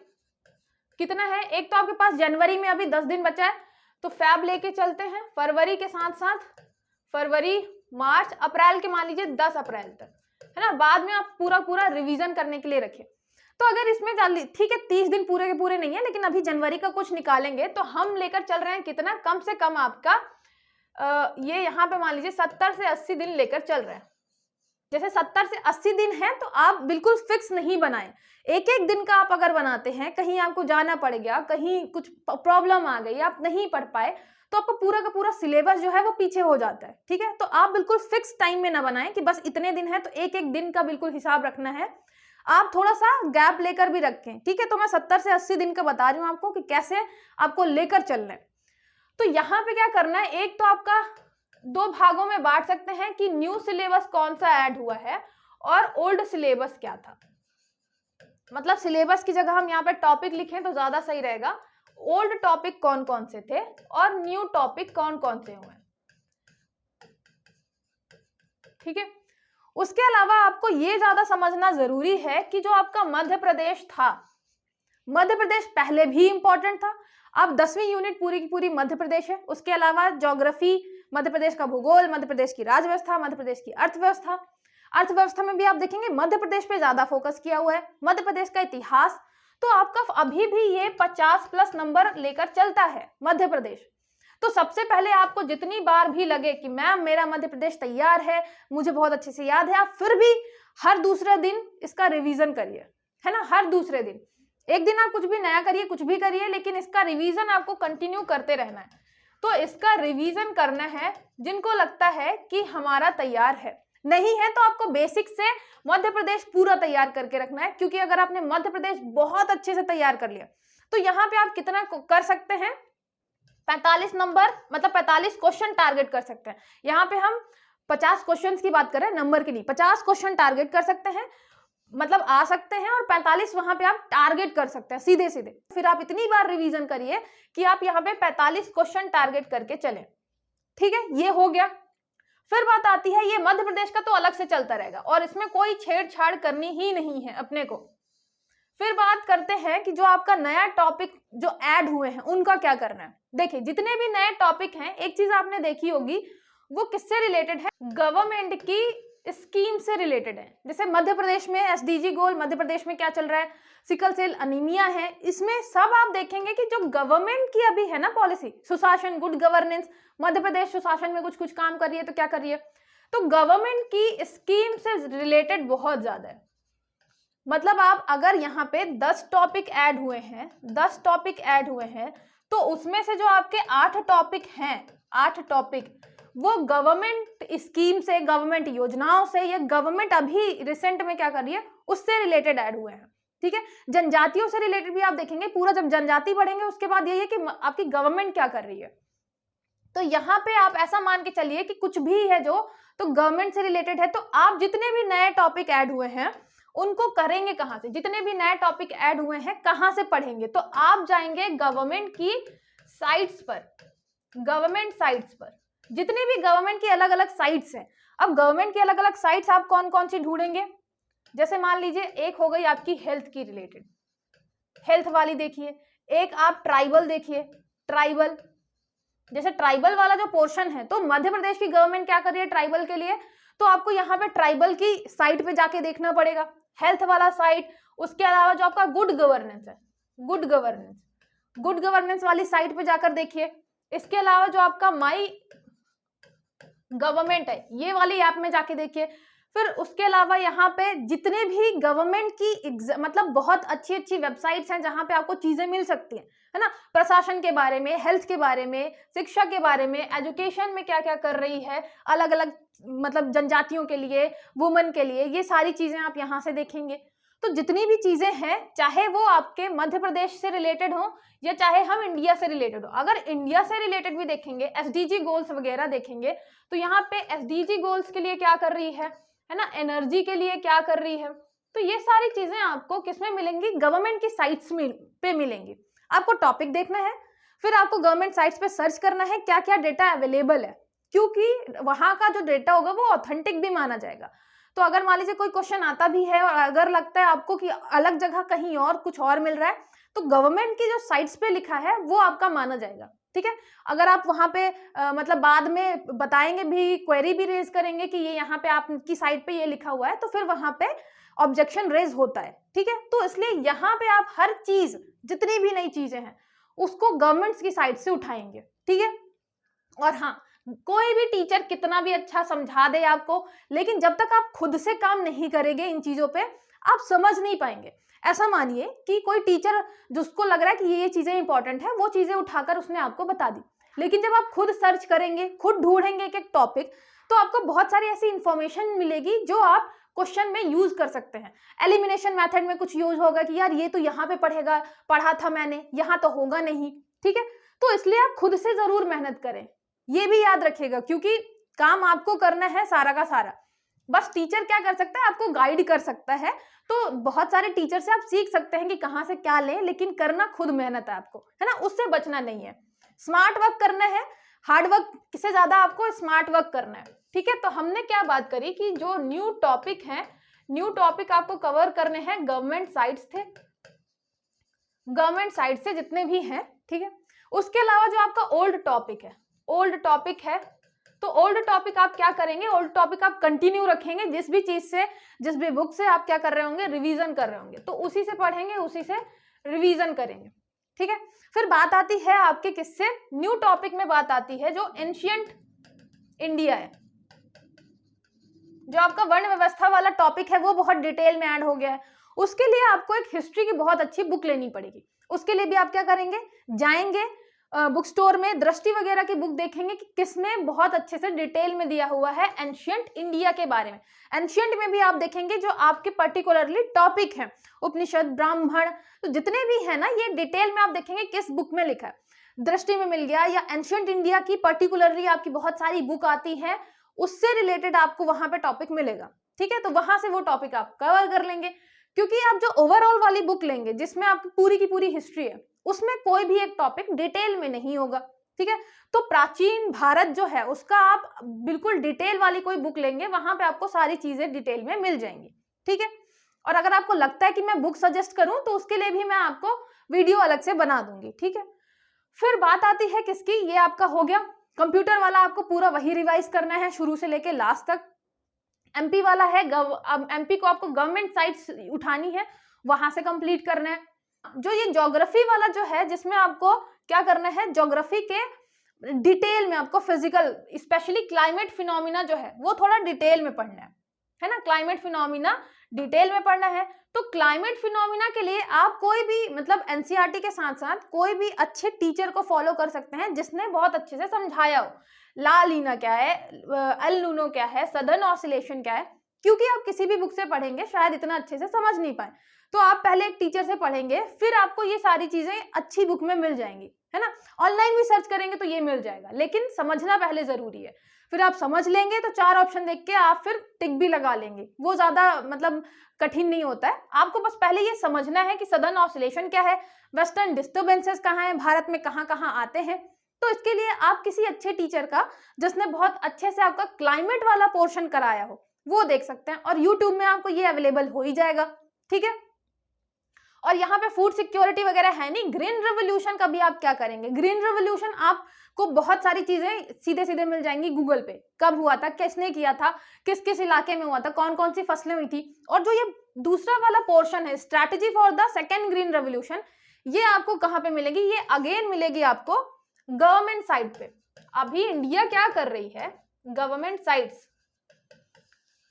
कितना है, एक तो आपके पास जनवरी में अभी 10 दिन बचा है तो फैब लेके चलते हैं, फरवरी के साथ साथ फरवरी, मार्च, अप्रैल के मान लीजिए 10 अप्रैल तक, है ना। बाद में आप पूरा रिवीजन करने के लिए रखें। तो अगर इसमें ठीक है 30 दिन पूरे के पूरे नहीं है, लेकिन अभी जनवरी का कुछ निकालेंगे तो हम लेकर चल रहे हैं कितना, कम से कम आपका ये यहाँ पे मान लीजिए 70 से 80 दिन लेकर चल रहे हैं। जैसे 70 से 80 दिन है तो आप बिल्कुल फिक्स नहीं बनाएं, एक एक दिन का आप अगर बनाते हैं, कहीं आपको जाना पड़ गया, कहीं कुछ प्रॉब्लम आ गई, आप नहीं पढ़ पाए, तो आपका पूरा का पूरा सिलेबस जो है वो पीछे हो जाता है। ठीक है, तो आप बिल्कुल फिक्स टाइम में ना बनाएं कि बस इतने दिन है, तो एक एक दिन का बिल्कुल हिसाब रखना है, आप थोड़ा सा गैप लेकर भी रखें। ठीक है, तो मैं 70 से 80 दिन का बता रही हूँ आपको कि कैसे आपको लेकर चलना है। तो यहाँ पे क्या करना है, एक तो आपका 2 भागों में बांट सकते हैं कि न्यू सिलेबस कौन सा ऐड हुआ है और ओल्ड सिलेबस क्या था। मतलब सिलेबस की जगह हम यहाँ पे टॉपिक लिखें तो ज्यादा सही रहेगा। ओल्ड टॉपिक कौन कौन से थे और न्यू टॉपिक कौन कौन से हुए। ठीक है, उसके अलावा आपको ये ज्यादा समझना जरूरी है कि जो आपका मध्य प्रदेश था, मध्य प्रदेश पहले भी इंपॉर्टेंट था, अब 10वीं यूनिट पूरी की पूरी मध्य प्रदेश है। उसके अलावा ज्योग्राफी, मध्य प्रदेश का भूगोल, मध्य प्रदेश की राज्यव्यवस्था, मध्य प्रदेश की अर्थव्यवस्था, अर्थव्यवस्था में भी आप देखेंगे मध्य प्रदेश पे ज्यादा फोकस किया हुआ है, मध्य प्रदेश का इतिहास। तो आपका अभी भी ये 50+ नंबर लेकर चलता है मध्य प्रदेश। तो सबसे पहले आपको जितनी बार भी लगे कि मैम मेरा मध्य प्रदेश तैयार है, मुझे बहुत अच्छे से याद है, आप फिर भी हर दूसरे दिन इसका रिवीजन करिए, है ना। हर दूसरे दिन, एक दिन आप कुछ भी नया करिए, कुछ भी करिए, लेकिन इसका रिवीजन आपको कंटिन्यू करते रहना है। तो इसका रिवीजन करना है जिनको लगता है कि हमारा तैयार है, नहीं है तो आपको बेसिक से मध्य प्रदेश पूरा तैयार करके रखना है। क्योंकि अगर आपने मध्य प्रदेश बहुत अच्छे से तैयार कर लिया तो यहाँ पे आप कितना कर सकते हैं, 45 नंबर, मतलब 45 क्वेश्चन टारगेट कर सकते हैं। यहाँ पे हम 50 क्वेश्चन की बात करें, नंबर की नहीं, 50 क्वेश्चन टारगेट कर सकते हैं। मतलब आ सकते हैं, और 45 वहां पे आप टारगेट कर सकते हैं सीधे सीधे। फिर आप इतनी बार रिवीजन करिए कि आप यहाँ पे 45 क्वेश्चन टारगेट करके चले। ठीक है, ये हो गया। फिर बात आती है, ये मध्य प्रदेश का तो अलग से चलता रहेगा और इसमें कोई छेड़छाड़ करनी ही नहीं है अपने को। फिर बात करते हैं कि जो आपका नया टॉपिक जो ऐड हुए हैं उनका क्या करना है। देखिए, जितने भी नए टॉपिक हैं, एक चीज आपने देखी होगी, वो किससे रिलेटेड है, गवर्नमेंट की स्कीम से रिलेटेड है। जैसे मध्य प्रदेश में एसडीजी गोल, मध्य प्रदेश में क्या चल रहा है, सिकल सेल अनीमिया है, इसमें सब आप देखेंगे कि जो गवर्नमेंट की अभी है ना पॉलिसी, सुशासन, गुड गवर्नेंस, मध्य प्रदेश सुशासन में कुछ कुछ काम कर रही है, तो क्या कर रही है, तो गवर्नमेंट की स्कीम से रिलेटेड बहुत ज्यादा है। मतलब आप अगर यहाँ पे 10 टॉपिक ऐड हुए हैं, 10 टॉपिक ऐड हुए हैं, तो उसमें से जो आपके 8 टॉपिक हैं, 8 टॉपिक वो गवर्नमेंट स्कीम से, गवर्नमेंट योजनाओं से, या गवर्नमेंट अभी रिसेंट में क्या कर रही है उससे रिलेटेड ऐड हुए हैं। ठीक है, जनजातियों से रिलेटेड भी आप देखेंगे, पूरा जब जनजाति पढ़ेंगे उसके बाद यही है कि आपकी गवर्नमेंट क्या कर रही है। तो यहाँ पे आप ऐसा मान के चलिए कि कुछ भी है जो तो गवर्नमेंट से रिलेटेड है। तो आप जितने भी नए टॉपिक ऐड हुए हैं उनको करेंगे कहाँ से, जितने भी नए टॉपिक ऐड हुए हैं कहाँ से पढ़ेंगे, तो आप जाएंगे गवर्नमेंट की साइट्स पर, गवर्नमेंट साइट्स पर, जितने भी गवर्नमेंट की अलग अलग साइट्स हैं। अब गवर्नमेंट की अलग अलग साइट्स आप कौन कौन सी ढूंढेंगे, जैसे मान लीजिए एक हो गई आपकी हेल्थ की रिलेटेड, हेल्थ वाली देखिए, एक आप ट्राइबल देखिए, ट्राइबल, जैसे ट्राइबल वाला जो पोर्शन है, तो मध्य प्रदेश की गवर्नमेंट क्या कर रही है ट्राइबल के लिए, तो आपको यहाँ पे ट्राइबल की साइट पे जाके देखना पड़ेगा, हेल्थ वाला साइट। उसके अलावा जो आपका गुड गवर्नेंस है, गुड गवर्नेंस, गुड गवर्नेंस वाली साइट पे जाकर देखिए। इसके अलावा जो आपका माई गवर्नमेंट है, ये वाली ऐप में जाके देखिए। फिर उसके अलावा यहाँ पे जितने भी गवर्नमेंट की मतलब बहुत अच्छी अच्छी वेबसाइट्स हैं जहाँ पे आपको चीजें मिल सकती हैं, है ना, प्रशासन के बारे में, हेल्थ के बारे में, शिक्षा के बारे में, एजुकेशन में क्या क्या कर रही है अलग अलग, मतलब जनजातियों के लिए, वुमेन के लिए, ये सारी चीजें आप यहाँ से देखेंगे। तो जितनी भी चीजें हैं, चाहे वो आपके मध्य प्रदेश से रिलेटेड हो या चाहे हम इंडिया से रिलेटेड हो, अगर इंडिया से रिलेटेड भी देखेंगे, एसडीजी गोल्स वगैरह देखेंगे, तो यहाँ पे एसडीजी गोल्स के लिए क्या कर रही है ना, एनर्जी के लिए क्या कर रही है, तो ये सारी चीजें आपको किसमें मिलेंगी, गवर्नमेंट की साइट्स पे मिलेंगी। आपको टॉपिक देखना है, फिर आपको गवर्नमेंट साइट्स पे सर्च करना है क्या क्या डेटा अवेलेबल है, क्योंकि वहां का जो डेटा होगा वो ऑथेंटिक भी माना जाएगा। तो अगर मान लीजिए कोई क्वेश्चन आता भी है और अगर लगता है आपको कि अलग जगह कहीं और कुछ और मिल रहा है, तो गवर्नमेंट की जो साइट्स पे लिखा है वो आपका माना जाएगा। ठीक है, अगर आप वहां पे मतलब बाद में बताएंगे भी, क्वेरी भी रेज करेंगे कि ये यहाँ पे आपकी साइट पे ये लिखा हुआ है, तो फिर वहां पे ऑब्जेक्शन रेज होता है। ठीक है, तो इसलिए यहाँ पे आप हर चीज, जितनी भी नई चीजें हैं उसको गवर्नमेंट की साइट से उठाएंगे। ठीक है, और हाँ, कोई भी टीचर कितना भी अच्छा समझा दे आपको, लेकिन जब तक आप खुद से काम नहीं करेंगे इन चीजों पे, आप समझ नहीं पाएंगे। ऐसा मानिए कि कोई टीचर जिसको लग रहा है कि ये चीजें इंपॉर्टेंट है, वो चीजें उठाकर उसने आपको बता दी, लेकिन जब आप खुद सर्च करेंगे, खुद ढूंढेंगे एक एक टॉपिक, तो आपको बहुत सारी ऐसी इंफॉर्मेशन मिलेगी जो आप क्वेश्चन में यूज कर सकते हैं। एलिमिनेशन मेथड में कुछ यूज होगा कि यार ये तो यहाँ पे पढ़ा था मैंने, यहाँ तो होगा नहीं। ठीक है, तो इसलिए आप खुद से जरूर मेहनत करें, ये भी याद रखिएगा, क्योंकि काम आपको करना है सारा का सारा। बस टीचर क्या कर सकता है, आपको गाइड कर सकता है। तो बहुत सारे टीचर से आप सीख सकते हैं कि कहाँ से क्या लें, लेकिन करना खुद मेहनत है आपको, है ना, उससे बचना नहीं है। स्मार्ट वर्क करना है, हार्ड वर्क से ज्यादा आपको स्मार्ट वर्क करना है। ठीक है, तो हमने क्या बात करी कि जो न्यू टॉपिक है, न्यू टॉपिक आपको कवर करने हैं गवर्नमेंट साइट्स थे, गवर्नमेंट साइट से जितने भी हैं। ठीक है, उसके अलावा जो आपका ओल्ड टॉपिक है, ओल्ड टॉपिक है, तो ओल्ड टॉपिक आप क्या करेंगे, ओल्ड टॉपिक आप कंटिन्यू रखेंगे, जिस भी चीज से, जिस भी बुक से आप क्या कर रहे होंगे, रिवीजन कर रहे होंगे, तो उसी से पढ़ेंगे, उसी से रिवीजन करेंगे। ठीक है, फिर बात आती है आपके किससे, न्यू टॉपिक में बात आती है जो एंशिएंट इंडिया है, जो आपका वर्ण व्यवस्था वाला टॉपिक है वो बहुत डिटेल में ऐड हो गया है। उसके लिए आपको एक हिस्ट्री की बहुत अच्छी बुक लेनी पड़ेगी। उसके लिए भी आप क्या करेंगे, जाएंगे बुक स्टोर में, दृष्टि वगैरह की बुक देखेंगे कि किसमें बहुत अच्छे से डिटेल में दिया हुआ है एंशिएंट इंडिया के बारे में। एंशिएंट में भी आप देखेंगे जो आपके पर्टिकुलरली टॉपिक है, उपनिषद, ब्राह्मण, तो जितने भी है ना, ये डिटेल में आप देखेंगे किस बुक में लिखा है। दृष्टि में मिल गया, या एंशिएंट इंडिया की पर्टिकुलरली आपकी बहुत सारी बुक आती है, उससे रिलेटेड आपको वहां पे टॉपिक मिलेगा। ठीक है, तो वहां से वो टॉपिक आप कवर कर लेंगे, क्योंकि आप जो ओवरऑल वाली बुक लेंगे जिसमें आपकी पूरी की पूरी हिस्ट्री है, उसमें कोई भी एक टॉपिक डिटेल में नहीं होगा। ठीक है, तो प्राचीन भारत जो है उसका आप बिल्कुल डिटेल वाली कोई बुक लेंगे, वहां पे आपको सारी चीजें डिटेल में मिल जाएंगी। ठीक है, और अगर आपको लगता है कि मैं बुक सजेस्ट करूं तो उसके लिए भी मैं आपको वीडियो अलग से बना दूंगी। ठीक है, फिर बात आती है किसकी, ये आपका हो गया कंप्यूटर वाला, आपको पूरा वही रिवाइज करना है शुरू से लेके लास्ट तक। एमपी वाला है, एमपी को आपको गवर्नमेंट साइट्स उठानी है, वहां से कंप्लीट करना है। जो ये ज्योग्राफी वाला जो है, जिसमें आपको क्या करना है, ज्योग्राफी के डिटेल में आपको फिजिकल स्पेशली क्लाइमेट फिनोमिना जो है वो थोड़ा डिटेल में पढ़ना है ना, क्लाइमेट फिनोमिना डिटेल में पढ़ना है। तो क्लाइमेट फिनोमिना के लिए आप कोई भी मतलब एनसीईआरटी के साथ साथ कोई भी अच्छे टीचर को फॉलो कर सकते हैं जिसने बहुत अच्छे से समझाया हो। ला लीना क्या है, एल नीनो क्या है, सदर्न ऑसिलेशन क्या है, क्योंकि आप किसी भी बुक से पढ़ेंगे शायद इतना अच्छे से समझ नहीं पाए, तो आप पहले एक टीचर से पढ़ेंगे, फिर आपको ये सारी चीजें अच्छी बुक में मिल जाएंगी, है ना। ऑनलाइन भी सर्च करेंगे तो ये मिल जाएगा, लेकिन समझना पहले जरूरी है। फिर आप समझ लेंगे तो 4 ऑप्शन देख के आप फिर टिक भी लगा लेंगे, वो ज्यादा मतलब कठिन नहीं होता है। आपको बस पहले ये समझना है कि सदर्न ऑसिलेशन क्या है, वेस्टर्न डिस्टर्बेंसेस कहाँ हैं, भारत में कहाँ कहाँ आते हैं। तो इसके लिए आप किसी अच्छे टीचर का जिसने बहुत अच्छे से आपका क्लाइमेट वाला पोर्शन कराया हो वो देख सकते हैं, और यूट्यूब में आपको ये अवेलेबल हो ही जाएगा। ठीक है, और यहाँ पे फूड सिक्योरिटी वगैरह है नहीं। ग्रीन रेवोल्यूशन का भी आप क्या करेंगे, ग्रीन रेवोल्यूशन आपको बहुत सारी चीजें सीधे सीधे मिल जाएंगी गूगल पे, कब हुआ था, किसने किया था, किस किस इलाके में हुआ था, कौन कौन सी फसलें हुई थी। और जो ये दूसरा वाला पोर्शन है, strategy for the second green revolution, ये आपको कहाँ पे मिलेगी, ये अगेन मिलेगी आपको गवर्नमेंट साइट पे। अभी इंडिया क्या कर रही है, गवर्नमेंट साइट्स,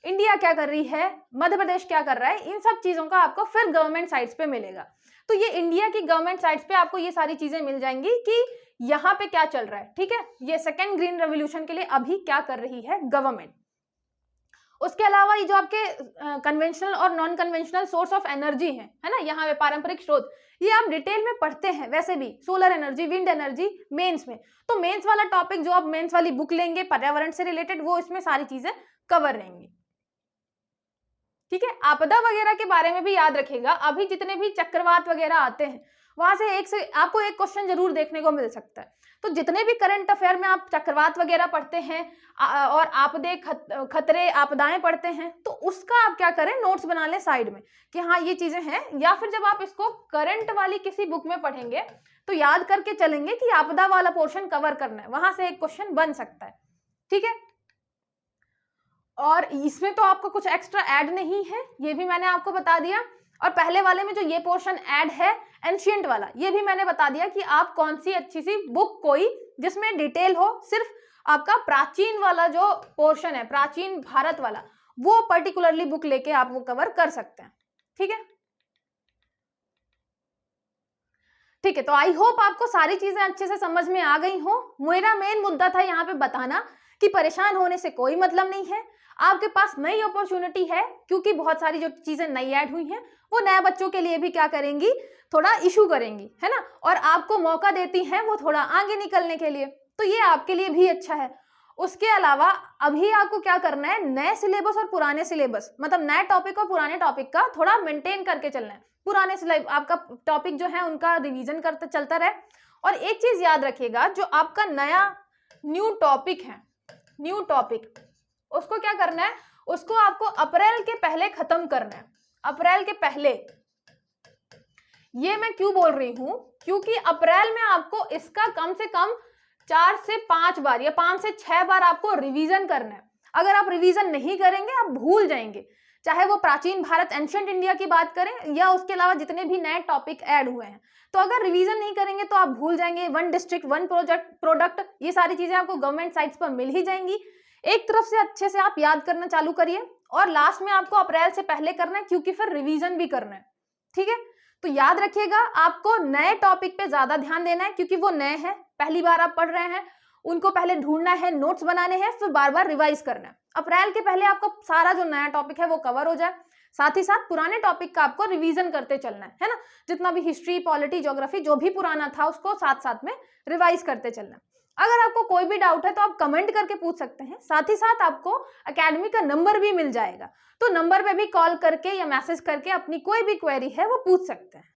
इंडिया क्या कर रही है, मध्य प्रदेश क्या कर रहा है, इन सब चीजों का आपको फिर गवर्नमेंट साइट्स पे मिलेगा। तो ये इंडिया की गवर्नमेंट साइट्स पे आपको ये सारी चीजें मिल जाएंगी कि यहाँ पे क्या चल रहा है। ठीक है, ये सेकेंड ग्रीन रेवोल्यूशन के लिए अभी क्या कर रही है गवर्नमेंट। उसके अलावा ये जो आपके कन्वेंशनल और non conventional source of energy है ना, यहाँ पे पारंपरिक स्रोत, ये आप डिटेल में पढ़ते हैं वैसे भी, solar energy, wind energy mains में। तो मेंस वाला टॉपिक जो आप मेंस वाली बुक लेंगे पर्यावरण से रिलेटेड, वो इसमें सारी चीजें कवर रहेंगी। ठीक है, आपदा वगैरह के बारे में भी याद रखिएगा। अभी जितने भी चक्रवात वगैरह आते हैं वहां से आपको एक क्वेश्चन जरूर देखने को मिल सकता है। तो जितने भी करंट अफेयर में आप चक्रवात वगैरह पढ़ते हैं और आपदे खतरे आपदाएं पढ़ते हैं, तो उसका आप क्या करें, नोट्स बना लें साइड में कि हाँ ये चीजें हैं। या फिर जब आप इसको करंट वाली किसी बुक में पढ़ेंगे तो याद करके चलेंगे कि आपदा वाला पोर्शन कवर करना है, वहां से एक क्वेश्चन बन सकता है। ठीक है, और इसमें तो आपको कुछ एक्स्ट्रा ऐड नहीं है, ये भी मैंने आपको बता दिया। और पहले वाले में जो ये पोर्शन ऐड है एंशिएंट वाला, ये भी मैंने बता दिया कि आप कौन सी अच्छी सी बुक कोई जिसमें डिटेल हो, सिर्फ आपका प्राचीन वाला जो पोर्शन है, प्राचीन भारत वाला, वो पर्टिकुलरली बुक लेके आप वो कवर कर सकते हैं। ठीक है, ठीक है, तो आई होप आपको सारी चीजें अच्छे से समझ में आ गई हो। मेरा मेन मुद्दा था यहाँ पे बताना कि परेशान होने से कोई मतलब नहीं है, आपके पास नई अपॉर्चुनिटी है, क्योंकि बहुत सारी जो चीजें नई ऐड हुई हैं वो नए बच्चों के लिए भी क्या करेंगी, थोड़ा इशू करेंगी, है ना, और आपको मौका देती हैं वो थोड़ा आगे निकलने के लिए, तो ये आपके लिए भी अच्छा है। उसके अलावा अभी आपको क्या करना है, नए सिलेबस और पुराने सिलेबस, मतलब नए टॉपिक और पुराने टॉपिक का थोड़ा मेंटेन करके चलना है। पुराने सिलेबस आपका टॉपिक जो है उनका रिवीजन करते चलता रहे। और एक चीज याद रखिएगा, जो आपका नया न्यू टॉपिक है, न्यू टॉपिक, उसको क्या करना है, उसको आपको अप्रैल के पहले खत्म करना है, अप्रैल के पहले। ये मैं क्यों बोल रही हूं, क्योंकि अप्रैल में आपको इसका कम से कम 4 से 5 बार या 5 से 6 बार आपको रिवीजन करना है। अगर आप रिवीजन नहीं करेंगे आप भूल जाएंगे, चाहे वो प्राचीन भारत एंशिएंट इंडिया की बात करें या उसके अलावा जितने भी नए टॉपिक ऐड हुए हैं। तो अगर रिवीजन नहीं करेंगे तो आप भूल जाएंगे। वन डिस्ट्रिक्ट वन प्रोडक्ट, ये सारी चीजें आपको गवर्नमेंट साइट्स पर मिल ही जाएंगी। एक तरफ से अच्छे से आप याद करना चालू करिए, और लास्ट में आपको अप्रैल से पहले करना है, क्योंकि फिर रिवीजन भी करना है। ठीक है, तो याद रखिएगा आपको नए टॉपिक पे ज्यादा ध्यान देना है, क्योंकि वो नए हैं, पहली बार आप पढ़ रहे हैं, उनको पहले ढूंढना है, नोट्स बनाने हैं, फिर बार बार रिवाइज करना है। अप्रैल के पहले आपका सारा जो नया टॉपिक है वो कवर हो जाए। साथ ही साथ पुराने टॉपिक का आपको रिवीजन करते चलना है ना, जितना भी हिस्ट्री, पॉलिटी, ज्योग्राफी जो भी पुराना था उसको साथ साथ में रिवाइज करते चलना। अगर आपको कोई भी डाउट है तो आप कमेंट करके पूछ सकते हैं, साथ ही साथ आपको अकेडमी का नंबर भी मिल जाएगा, तो नंबर पे भी कॉल करके या मैसेज करके अपनी कोई भी क्वेरी है वो पूछ सकते हैं।